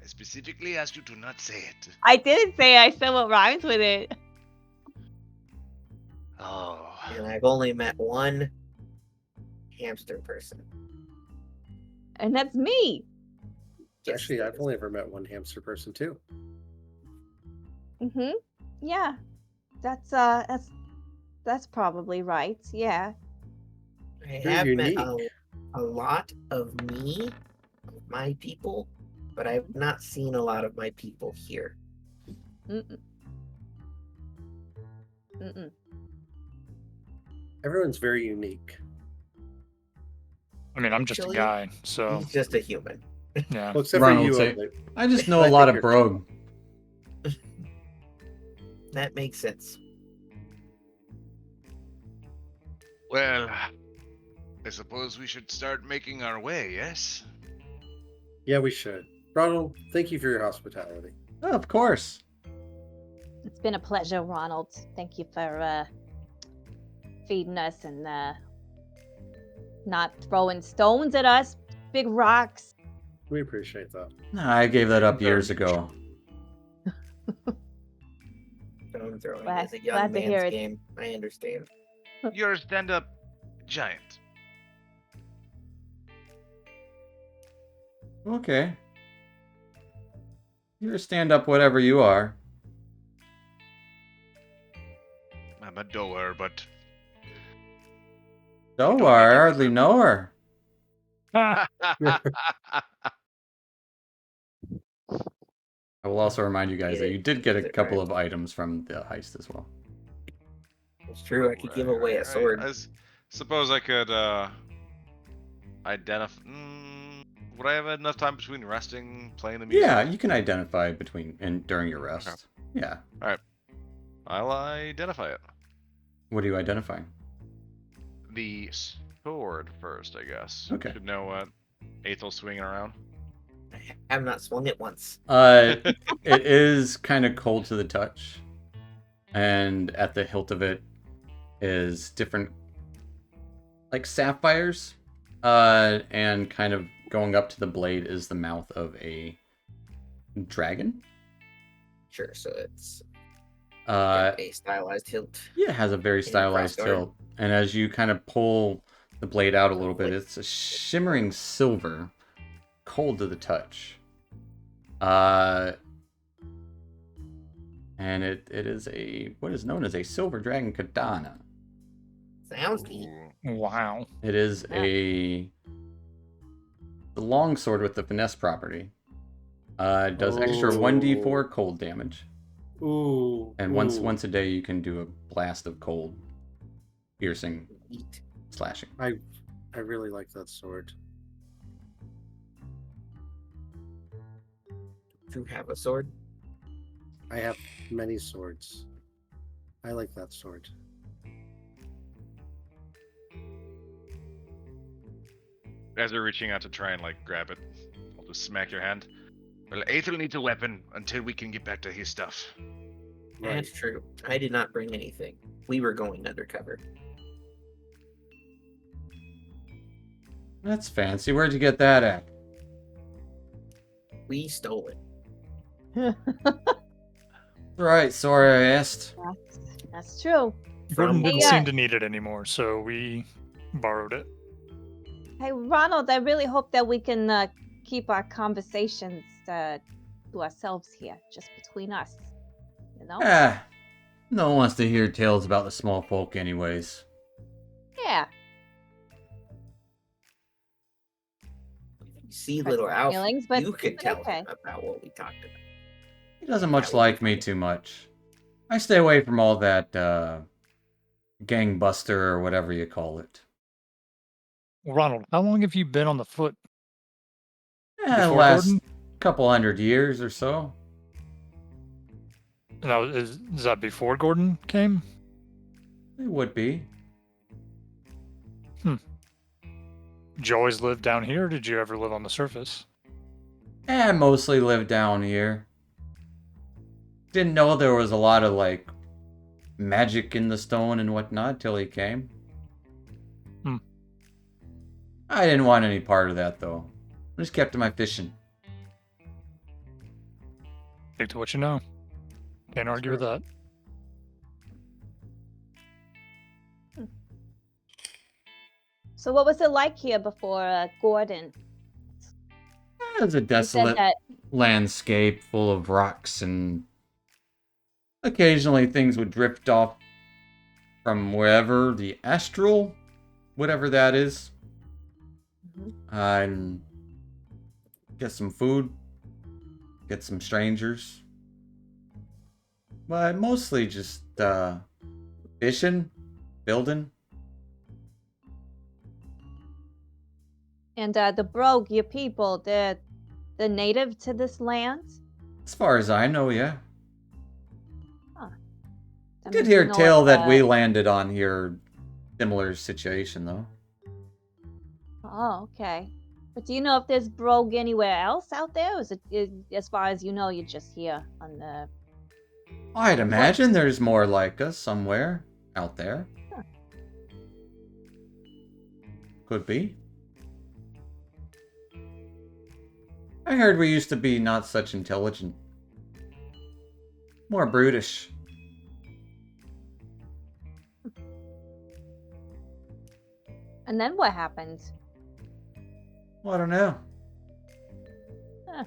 specifically asked you to not say it. I didn't say I said what rhymes with it. Oh. And I've only met one hamster person. And that's me. Yes, Actually, that I've is- only ever met one hamster person too. Mm-hmm. Yeah. That's probably right. Yeah. I You're have met unique. a lot of my people, but I've not seen a lot of my people here. Mm-mm. Mm-mm. Everyone's very unique. I mean, I'm just a Actually, guy, so He's just a human. yeah. Well, except Ron for would you, say- Oblate. I just know I a lot think of you're- brogue. That makes sense. Well, I suppose we should start making our way, yes? Yeah, we should. Ronald, thank you for your hospitality. Oh, of course. It's been a pleasure, Ronald. Thank you for feeding us and not throwing stones at us. Big rocks. We appreciate that. I gave that up years ago. Stone throwing Glad- is a young glad to hear man's it. game. I understand. You're a stand-up giant. Okay. You're a stand-up whatever you are. I'm a doer, but So don't I make it hardly sound- know her. I will also remind you guys that you did get a couple of items from the heist as well. It's true. I could give away a sword. Suppose I could identify. would I have enough time between resting, playing the music? Yeah, you can identify between and during your rest. Yeah. I'll identify it. What are you identifying? The sword first, I guess. Okay. Should know what Athel's swinging around. I have not swung it once. It is kind of cold to the touch, and at the hilt of it is different, like sapphires, and kind of going up to the blade is the mouth of a dragon. Sure, so it's Uh, a stylized hilt. yeah, it has a very stylized crossguard. hilt, and as you kind of pull the blade out a little bit, it's a shimmering silver, cold to the touch. And it is what is known as a silver dragon katana. Sounds neat. Ooh. Wow. It is the long sword with the finesse property. It does extra 1d4 cold damage, Ooh. and once a day you can do a blast of cold, piercing, Neat. slashing. I really like that sword. You have a sword? I have many swords. I like that sword. As they're reaching out to try and like grab it, I'll just smack your hand. Well, Aethel needs a weapon until we can get back to his stuff. Right. That's true. I did not bring anything. We were going undercover. That's fancy. Where'd you get that at? We stole it. Right, sorry I asked. That's true. Gordon From didn't Yeah. seem to need it anymore, so we borrowed it. Hey, Ronald, I really hope that we can keep our conversations to ourselves here, just between us. You know? Ah, no one wants to hear tales about the small folk anyways. Yeah. You see Hurt little my Alf, feelings, but you could tell okay. him about what we talked about. He doesn't much That would be like me funny. too much. I stay away from all that gangbuster or whatever you call it. Well, Ronald, how long have you been on the foot? Before Last Gordon? couple 100 years or so. Now, is that before Gordon came? It would be. Did you always live down here, or did you ever live on the surface? I mostly lived down here. Didn't know there was a lot of like magic in the stone and whatnot till he came. Hmm. I didn't want any part of that though. I just kept to my fishing. Stick to what you know. Can't argue with that. So what was it like here before Gordon? It was a You said desolate that. landscape full of rocks, and occasionally things would drift off from wherever, the Astral, whatever that is, Mhm. and get some food, get some strangers, but mostly just fishing, building. And the Brogue, your people, they're native to this land? As far as I know, yeah. That Did means hear you know tale if, that we landed on here, similar situation though. Oh, okay. But do you know if there's Brogue anywhere else out there? Or as far as you know, you're just here on the... I'd imagine there's more like us somewhere out there. Huh. Could be. I heard we used to be not such intelligent. More brutish. And then what happened? Well, I don't know. Huh.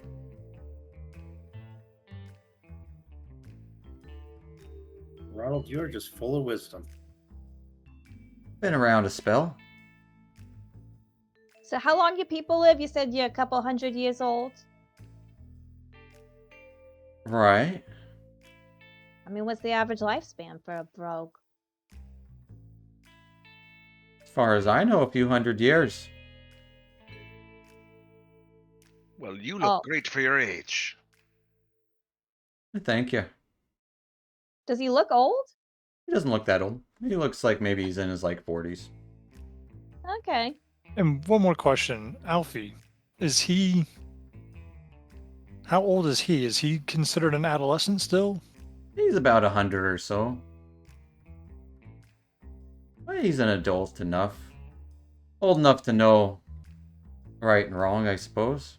Ronald, you are just full of wisdom. Been around a spell. So how long your people live? You said you're a couple 100 years old? Right. I mean, what's the average lifespan for a Brogue? As far as I know, a few 100 years. Well, you look Oh. great for your age. Thank you. Does he look old? He doesn't look that old. He looks like maybe he's in his like 40s. Okay. And one more question, Alfie, is he? How old is he? Is he considered an adolescent still? He's about 100 or so. Well, he's an adult enough. Old enough to know right and wrong, I suppose.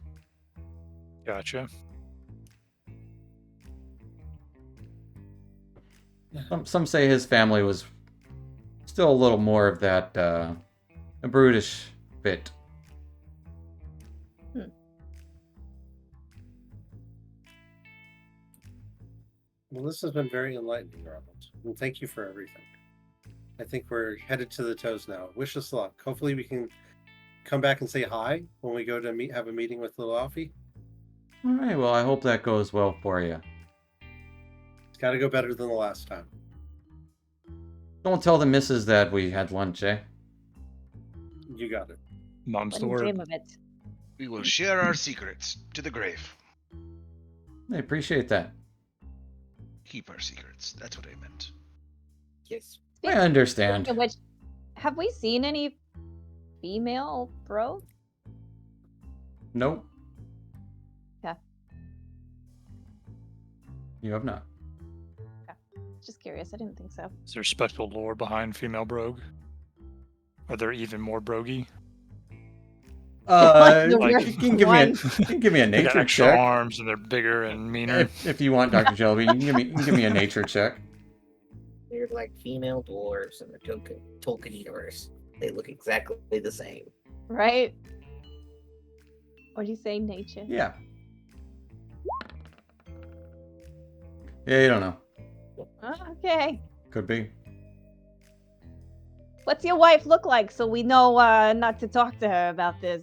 Gotcha. Some say his family was still a little more of that a brutish bit. Well, this has been very enlightening, Ronald. And thank you for everything. I think we're headed to the toes now. Wish us luck. Hopefully we can come back and say hi when we go to have a meeting with little Alfie. All right, well, I hope that goes well for you. It's got to go better than the last time. Don't tell the missus that we had lunch, eh? You got it. Mom's the Wouldn't dream word. of it. We will share our secrets to the grave. I appreciate that. Keep our secrets. That's what I meant. Yes. I understand. Speaking of which, have we seen any female bro? Nope. Okay. You have not. Just curious. I didn't think so. Is there special lore behind female brogue? Are there even more brogy? The like- you can give me a, one. you can give me a They got nature extra check arms and they're bigger and meaner. if you want, Dr. Shelby. You can give me a nature check. They're like female dwarves in the Tolkien universe. They look exactly the same. Right? What do you say, nature? Yeah. Yeah, you don't know. Okay. Could be. What's your wife look like so we know not to talk to her about this?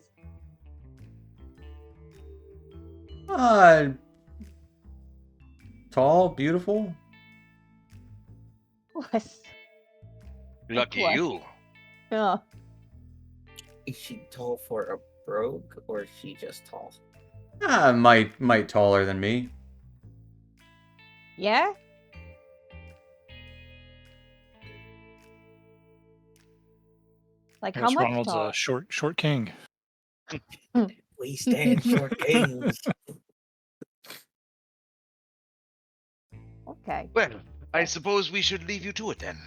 Tall, beautiful. What? Lucky What? you. Yeah. Is she tall for a rogue, or is she just tall? Might taller than me. Yeah? Like how Yes, much Ronald's tall? a short king. We stand short kings. Okay. Well, I suppose we should leave you to it then.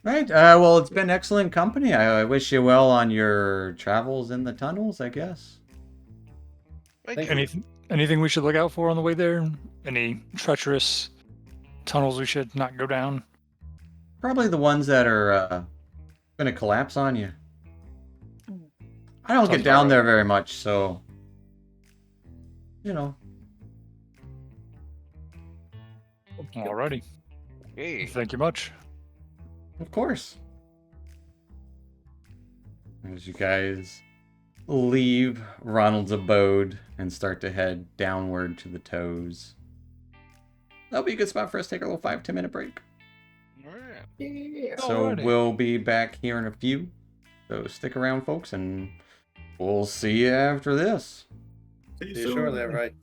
Right. Well, it's been excellent company. I wish you well on your travels in the tunnels, I guess. Thank you. Anything we should look out for on the way there? Any treacherous tunnels we should not go down? Probably the ones that are gonna collapse on you. Mm. I don't Sounds get down about there very much, so you know. Alrighty. Hey, Thank you much. Of course. As you guys leave Ronald's abode and start to head downward to the toes. That'll be a good spot for us to take a little 5-10 minute break. all right. Yeah. So Alrighty. we'll be back here in a few. So stick around, folks, and we'll see you after this. See you shortly, right?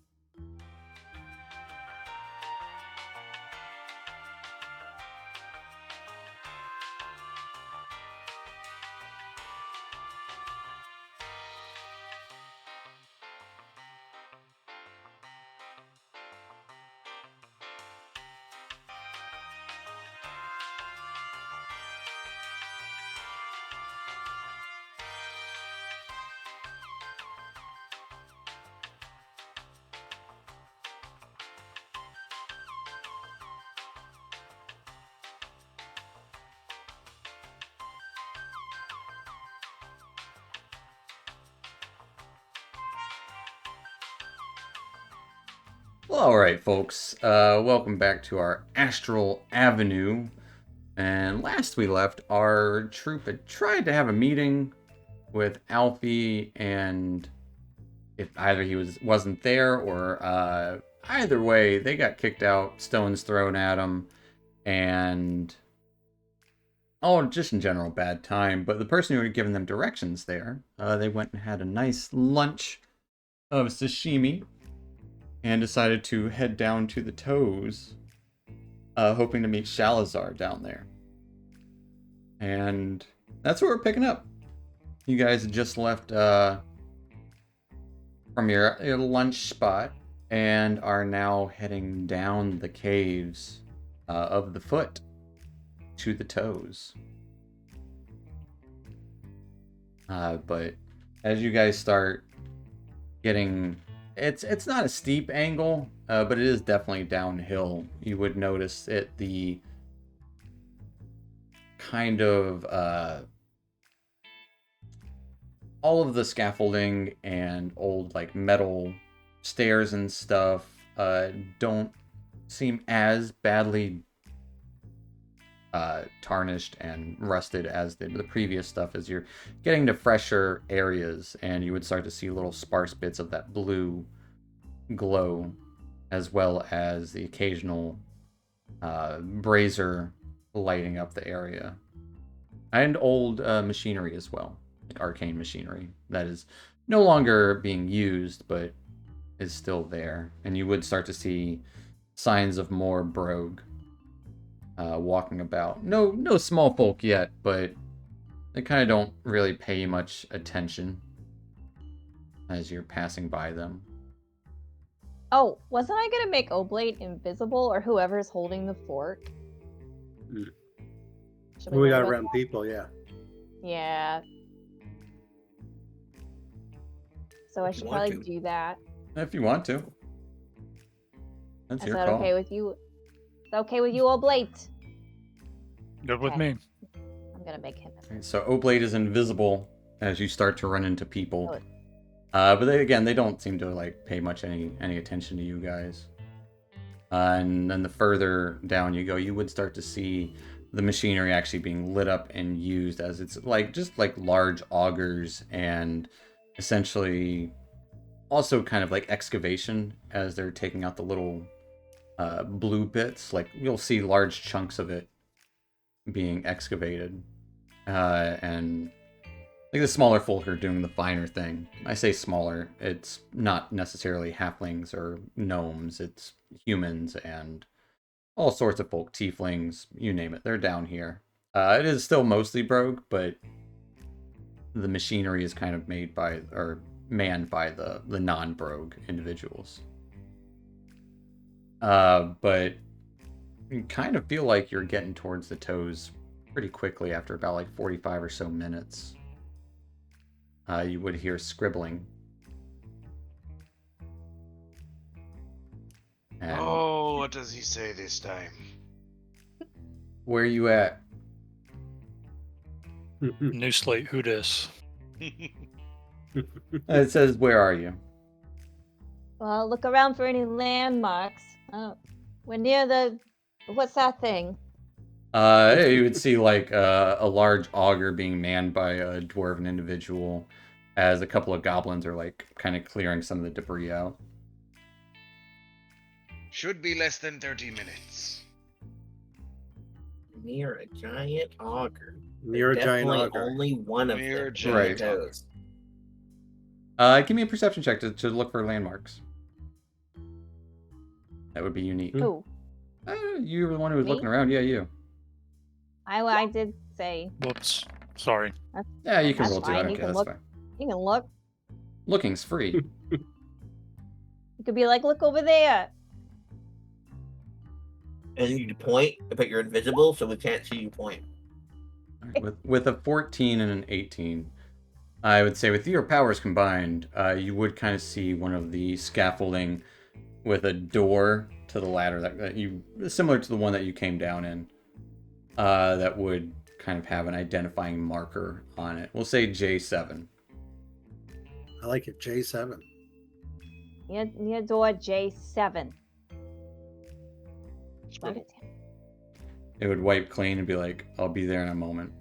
Well, all right, folks. Welcome back to our Astral Avenue. And last we left, our troop had tried to have a meeting with Alfie, and if either he wasn't there or either way, they got kicked out, stones thrown at them, and just in general, bad time. But the person who had given them directions there, they went and had a nice lunch of sashimi and decided to head down to the toes, hoping to meet Shalazar down there. And that's what we're picking up. You guys just left from your lunch spot and are now heading down the caves of the foot to the toes. But as you guys start getting, it's not a steep angle, but it is definitely downhill. You would notice it, the kind of all of the scaffolding and old like metal stairs and stuff don't seem as badly tarnished and rusted as the previous stuff. As you're getting to fresher areas, and you would start to see little sparse bits of that blue glow, as well as the occasional brazier lighting up the area, and old machinery as well, like arcane machinery that is no longer being used but is still there. And you would start to see signs of more brogue walking about. No small folk yet, but they kind of don't really pay much attention as you're passing by them. Oh, wasn't I gonna make Oblate invisible, or whoever's holding the fork? Should We think got about around people, yeah. that? Yeah. So I If you should want probably to. do that. If you want to. That's Is your that call. okay with you? Is that okay with you, Oblate? Good with Okay. me. I'm gonna make him. Okay, so Oblate is invisible as you start to run into people. Oh. But they don't seem to like pay much any attention to you guys. And then the further down you go, you would start to see the machinery actually being lit up and used, as it's like just like large augers, and essentially also kind of like excavation as they're taking out the little blue bits. Like you'll see large chunks of it being excavated, and like the smaller folk are doing the finer thing. I say smaller, it's not necessarily halflings or gnomes, it's humans and all sorts of folk, tieflings, you name it, they're down here. It is still mostly brogue, but the machinery is kind of made by, or manned by the non-brogue individuals. But you kind of feel like you're getting towards the toes pretty quickly after about like 45 or so minutes. You would hear scribbling. And Oh, what does he say this time? where are you at? New slate, who dis? It says, where are you? Well, look around for any landmarks. Oh, we're near the. What's that thing? You would see like a large auger being manned by a dwarven individual, as a couple of goblins are like kind of clearing some of the debris out. Should be less than 30 minutes. Near a giant auger. Near a giant Definitely auger. only one of Near a them. giant Toes. Give me a perception check to look for landmarks. That would be unique. Who? You were the one who was Me? looking around. Yeah, you. I did say. Whoops. Sorry. Yeah, you can That's roll too. I fine, don't you care. can That's look. fine. You can look. Looking's free. You could be like, look over there. And you point, but you're invisible, so we can't see you point. With a 14 and an 18, I would say with your powers combined, you would kind of see one of the scaffolding with a door to the ladder that you, similar to the one that you came down in, that would kind of have an identifying marker on it. We'll say J7. I like it, J7. Near door J7. Write it down. It would wipe clean and be like, I'll be there in a moment.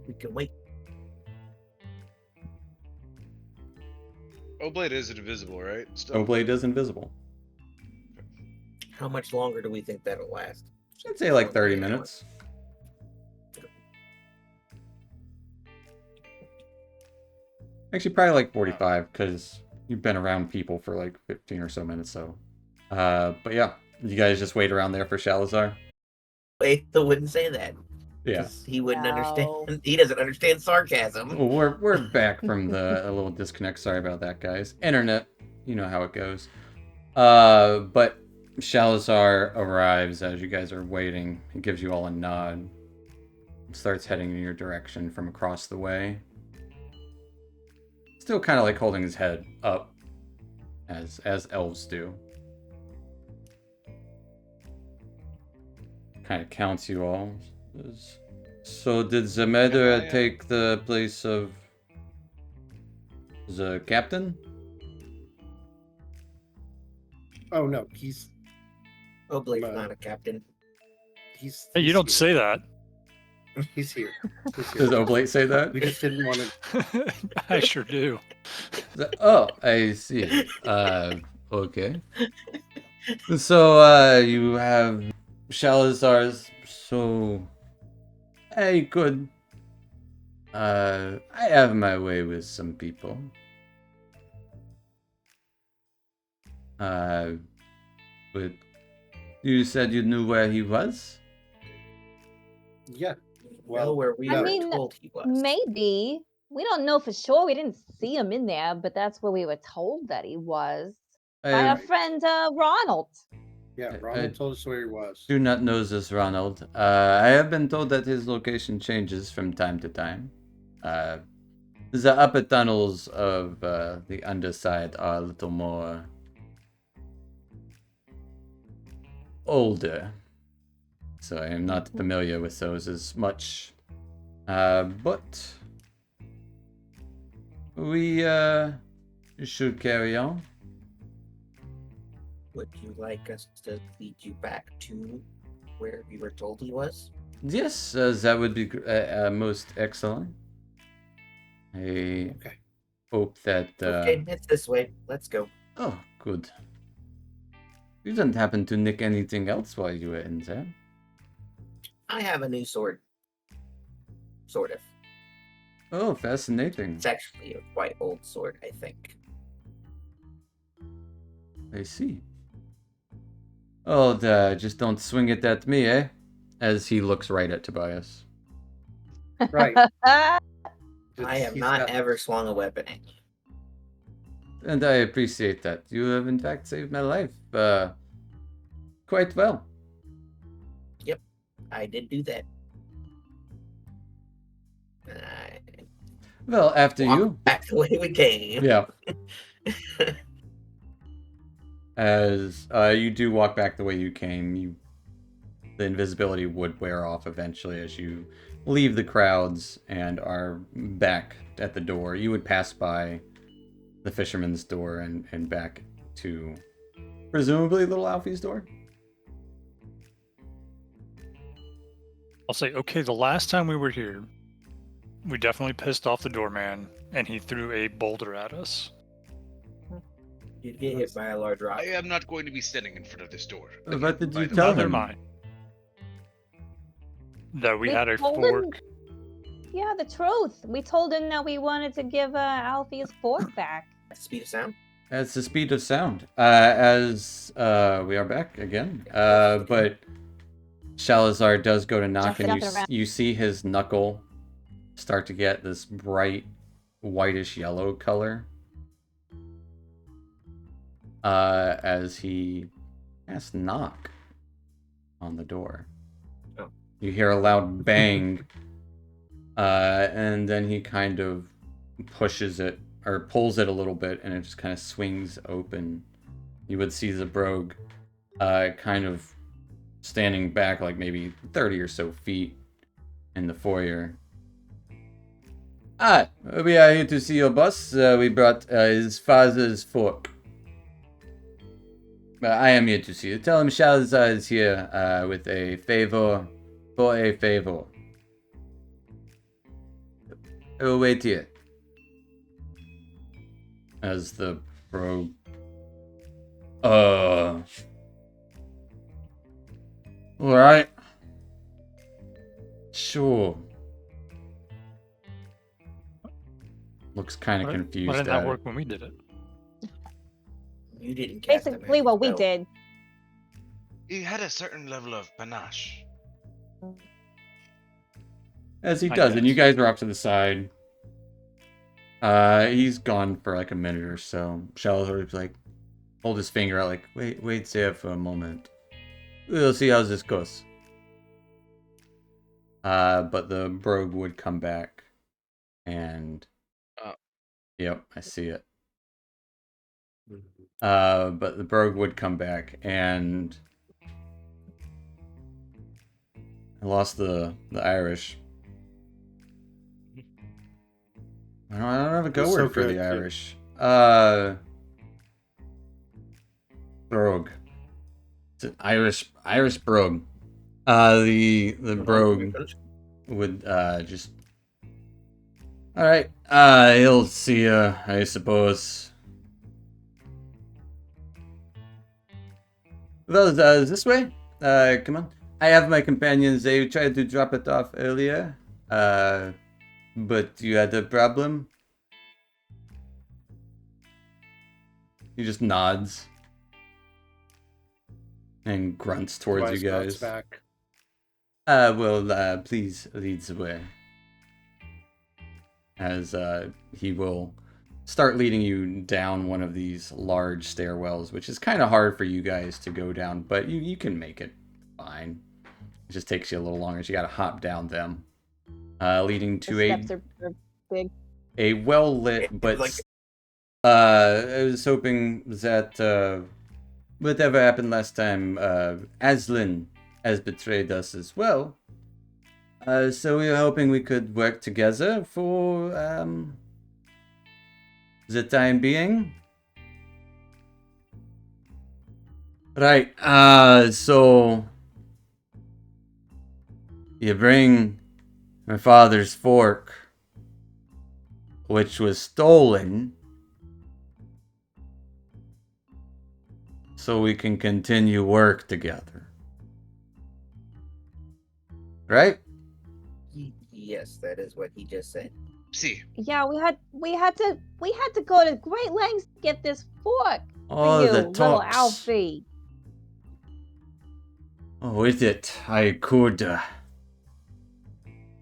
We can wait. Oblate is invisible, right? Still. Oblate is invisible. How much longer do we think that'll last? I'd say like 30 minutes. Actually, probably like 45, because you've been around people for like 15 or so minutes, so. But yeah, you guys just wait around there for Shalazar? Aether wouldn't say that. Yeah. 'Cause he wouldn't No. understand. He doesn't understand sarcasm. Well, we're back from a little disconnect. Sorry about that, guys. Internet, you know how it goes. But Shalazar arrives as you guys are waiting. He gives you all a nod. Starts heading in your direction from across the way. Still kind of like holding his head up, as elves do. Kind of counts you all. So did the murderer take the place of the captain? Oh no, he's Oblate's not a captain. he's. Hey, you he's don't here. say that. He's here. He's Does here. Oblate say that? We just didn't want to. I sure do. Oh, I see. Okay. So, you have Shalazar's, so I could, I have my way with some people. But you said you knew where he was? Yeah. Well, where we I were mean, told he was. Maybe. We don't know for sure. We didn't see him in there, but that's where we were told that he was. By our I friend Ronald. Yeah, I- Ronald told us where he was. do not know this Ronald. I have been told that his location changes from time to time. The upper tunnels of the underside are a little more older, so I am not familiar with those as much. But we should carry on. Would you like us to lead you back to where we were told he was? Yes, that would be most excellent. I Okay. hope that. Okay, it's this way. Let's go. Oh, good. You didn't happen to nick anything else while you were in there? I have a new sword. Sort of. Oh, fascinating. It's actually a quite old sword, I think. I see. Oh, just don't swing it at me, eh? As he looks right at Tobias. Right. I It's- have he's not got- ever swung a weapon at you. And I appreciate that. You have, in fact, saved my life. Quite well. I did do that. Well, after Walk you. back the way we came. Yeah. As you do walk back the way you came, the invisibility would wear off eventually as you leave the crowds and are back at the door. You would pass by the fisherman's door and back to presumably little Alfie's door. I'll say, okay, the last time we were here, we definitely pissed off the doorman, and he threw a boulder at us. You'd get hit by a large rock. I am not going to be standing in front of this door. What did you By the tell way. Neither him? am I. That we We had a told him- fork. Yeah, the truth. We told him that we wanted to give Alfie his fork back. Speed of sound. That's the speed of sound. As we are back again. But Shalazar does go to knock, Jumping and up and around. you see his knuckle start to get this bright whitish yellow color. As he has to knock on the door. Oh. You hear a loud bang, and then he kind of pushes it or pulls it a little bit, and it just kind of swings open. You would see the brogue kind of standing back like maybe 30 or so feet in the foyer. We are here to see your boss. We brought his father's fork. I am here to see you. Tell him Shalazar is here with a favor for a favor. Oh, wait here. As the bro. Alright. Sure. looks kind of Why confused didn't at that it. work when we did it? You didn't cast a Basically, magic what we spell. did. He had a certain level of panache. As he I does, and you guess. guys are off to the side. He's gone for like a minute or so. Shalazar's like, hold his finger out, like, wait there for a moment. We'll see how this goes. But the brogue would come back, and yep, I see it. But the brogue would come back, and I lost the Irish. I don't have a go It's word so for the good, too. Irish. Brogue. It's an Irish brogue. The brogue would just. All right. He'll see you, I suppose. Well, this way. Come on. I have my companions. They tried to drop it off earlier. But you had a problem. He just nods and grunts towards Wise you nods guys. back. Well, please lead the way. As he will start leading you down one of these large stairwells, which is kind of hard for you guys to go down, but you can make it fine. It just takes you a little longer. So you got to hop down them, leading to The steps are big. a well lit, but Like- I was hoping that whatever happened last time, Aslan has betrayed us as well. So we were hoping we could work together for the time being. Right, so you bring my father's fork, which was stolen, so we can continue work together. Right? Yes, that is what he just said. See, Yeah, we had to go to great lengths to get this fork All for you, the little talks. Alfie. With it, I could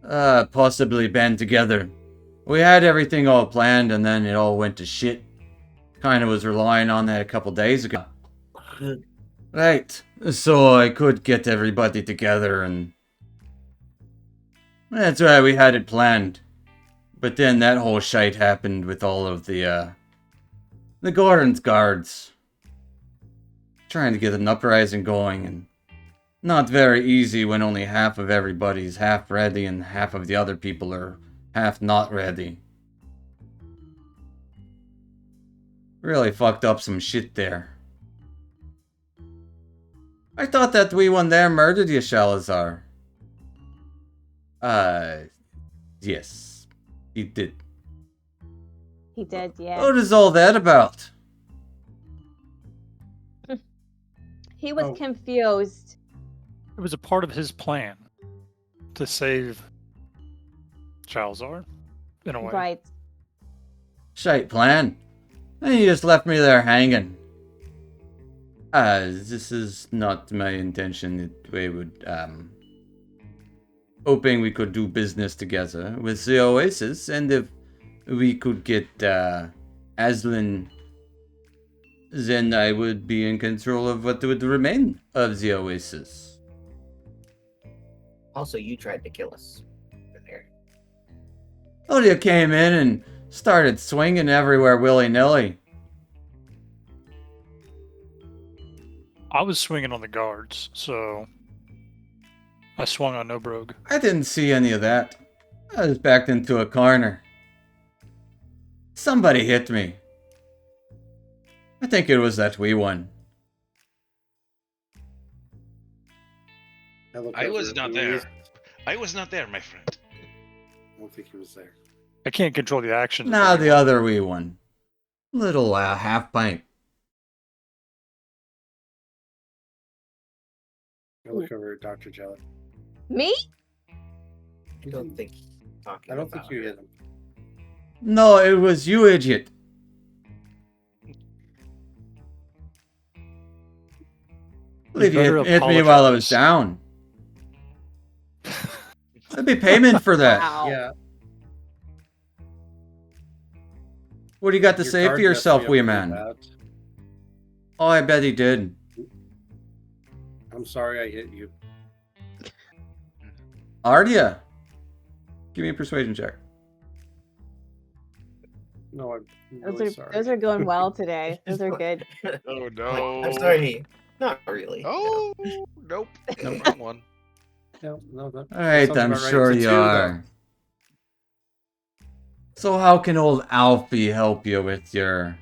possibly band together. We had everything all planned, and then it all went to shit. Kind of was relying on that a couple days ago. Right, so I could get everybody together, and that's why we had it planned. But then that whole shite happened with all of the Gordon's guards. Trying to get an uprising going, and not very easy when only half of everybody's half ready and half of the other people are half not ready. Really fucked up some shit there. I thought that wee one there murdered you, Shalazar. Yes. He did. He did, yeah. What is all that about? He was Oh. confused. It was a part of his plan to save Chalzar, in a way. Right. Shite plan. And you just left me there hanging. This is not my intention that we would, hoping we could do business together with the Oasis, and if we could get, Aslan, then I would be in control of what would remain of the Oasis. Also, you tried to kill us over there. Oh, you came in and started swinging everywhere willy-nilly. I was swinging on the guards, so I swung on no brogue. I didn't see any of that. I was backed into a corner. Somebody hit me. I think it was that wee one. look I over was at not Louise. there. I was not there, my friend. I don't think he was there. I can't control the actions. Nah, of the other wee one. Little half pint. I look over at Dr. Jelly. Me? I don't think he's talking I don't think about you it. hit him. No, it was you, idiot. I believe you better hit me while I was apologize. down. That'd be payment for that. Wow. Yeah. What do you got to your say for guard messed yourself, me up wee really man? bad. Oh, I bet he did. I'm sorry I hit you. Ardia, give me a persuasion check. No, I'm Those really are sorry. those are going well today. Those are good. Oh Like, no. I'm sorry. Not really. Oh nope. Nope. Wrong one. No, that All right, sounds I'm about right. sure It's a you 2, though. are. So how can old Alfie help you with your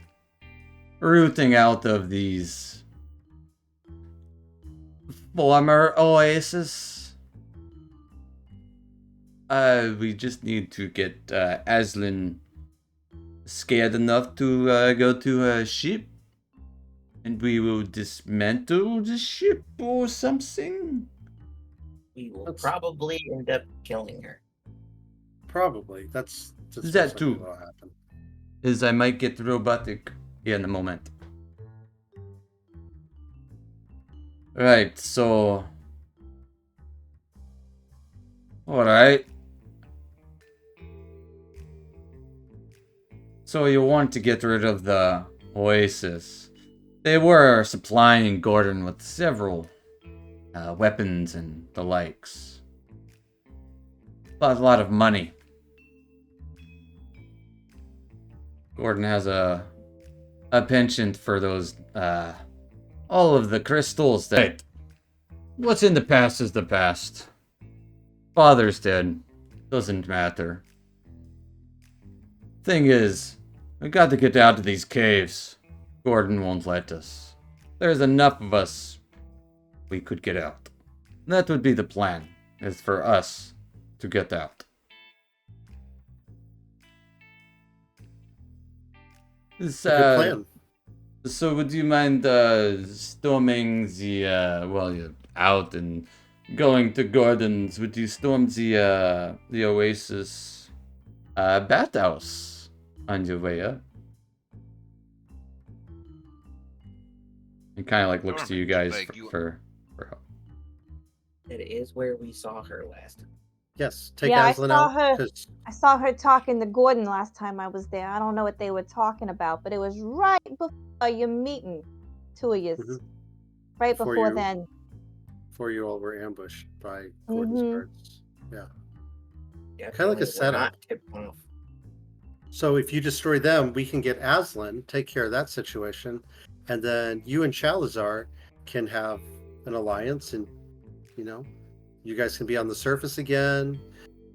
rooting out of these former oasis? We just need to get Aslan scared enough to go to a ship, and we will dismantle the ship or something. We will That's- probably end up killing her. Probably. That's That most likely too. what'll happen. Is I might get robotic in a moment. Right, so... Alright. So you want to get rid of the Oasis. They were supplying Gordon with several weapons and the likes. But a lot of money. Gordon has a penchant for those, all of the crystals that... Right. What's in the past is the past. Father's dead. Doesn't matter. Thing is, we got to get out of these caves. Gordon won't let us. There's enough of us. We could get out. That would be the plan, is for us to get out. This, Good plan. So would you mind storming the well, you're out and going to Gordon's? Would you storm the Oasis bathhouse on your way up? He kind of like looks to you guys Like you- for help. It is where we saw her last. Yes, take Yeah, I Aslan saw out. her. 'Cause- I saw her talking to Gordon last time I was there. I don't know what they were talking about, but it was right before your meeting, two of you. Mhm. Right Before before you- then. before you all were ambushed by Gordon's Mhm. guards. Yeah. Yeah, Kinda like a we're setup. not tipped off. So if you destroy them, we can get Aslan, take care of that situation, and then you and Chalazar can have an alliance, and you guys can be on the surface again,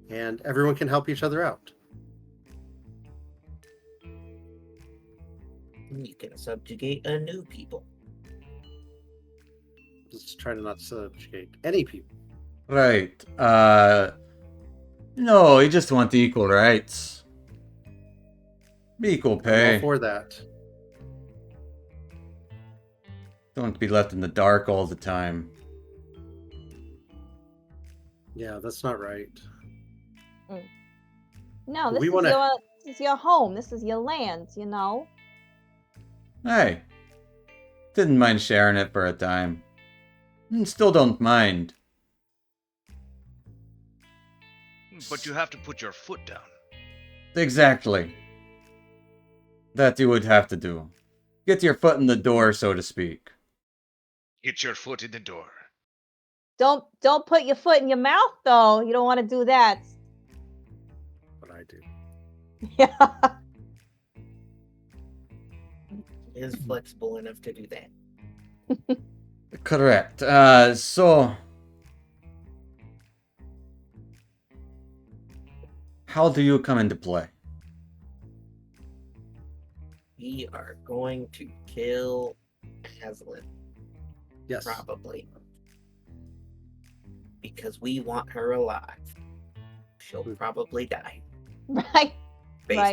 and everyone can help each other out. You can subjugate a new people. Just try to not subjugate any people. Right. No, you just want equal rights. Equal I'm all pay. for that. Don't be left in the dark all the time. Yeah, that's not right. No, We this wanna- is your home. This is your land, you know? Hey. Didn't mind sharing it for a time. Still don't mind. But you have to put your foot down. Exactly. That you would have to do. Get your foot in the door, so to speak. Get your foot in the door. Don't put your foot in your mouth though. You don't want to do that. But I do. Yeah. Is flexible enough to do that. Correct. So... How do you come into play? We are going to kill Aslan, Yes. probably. Because we want her alive. She'll probably die. Right. Based Right.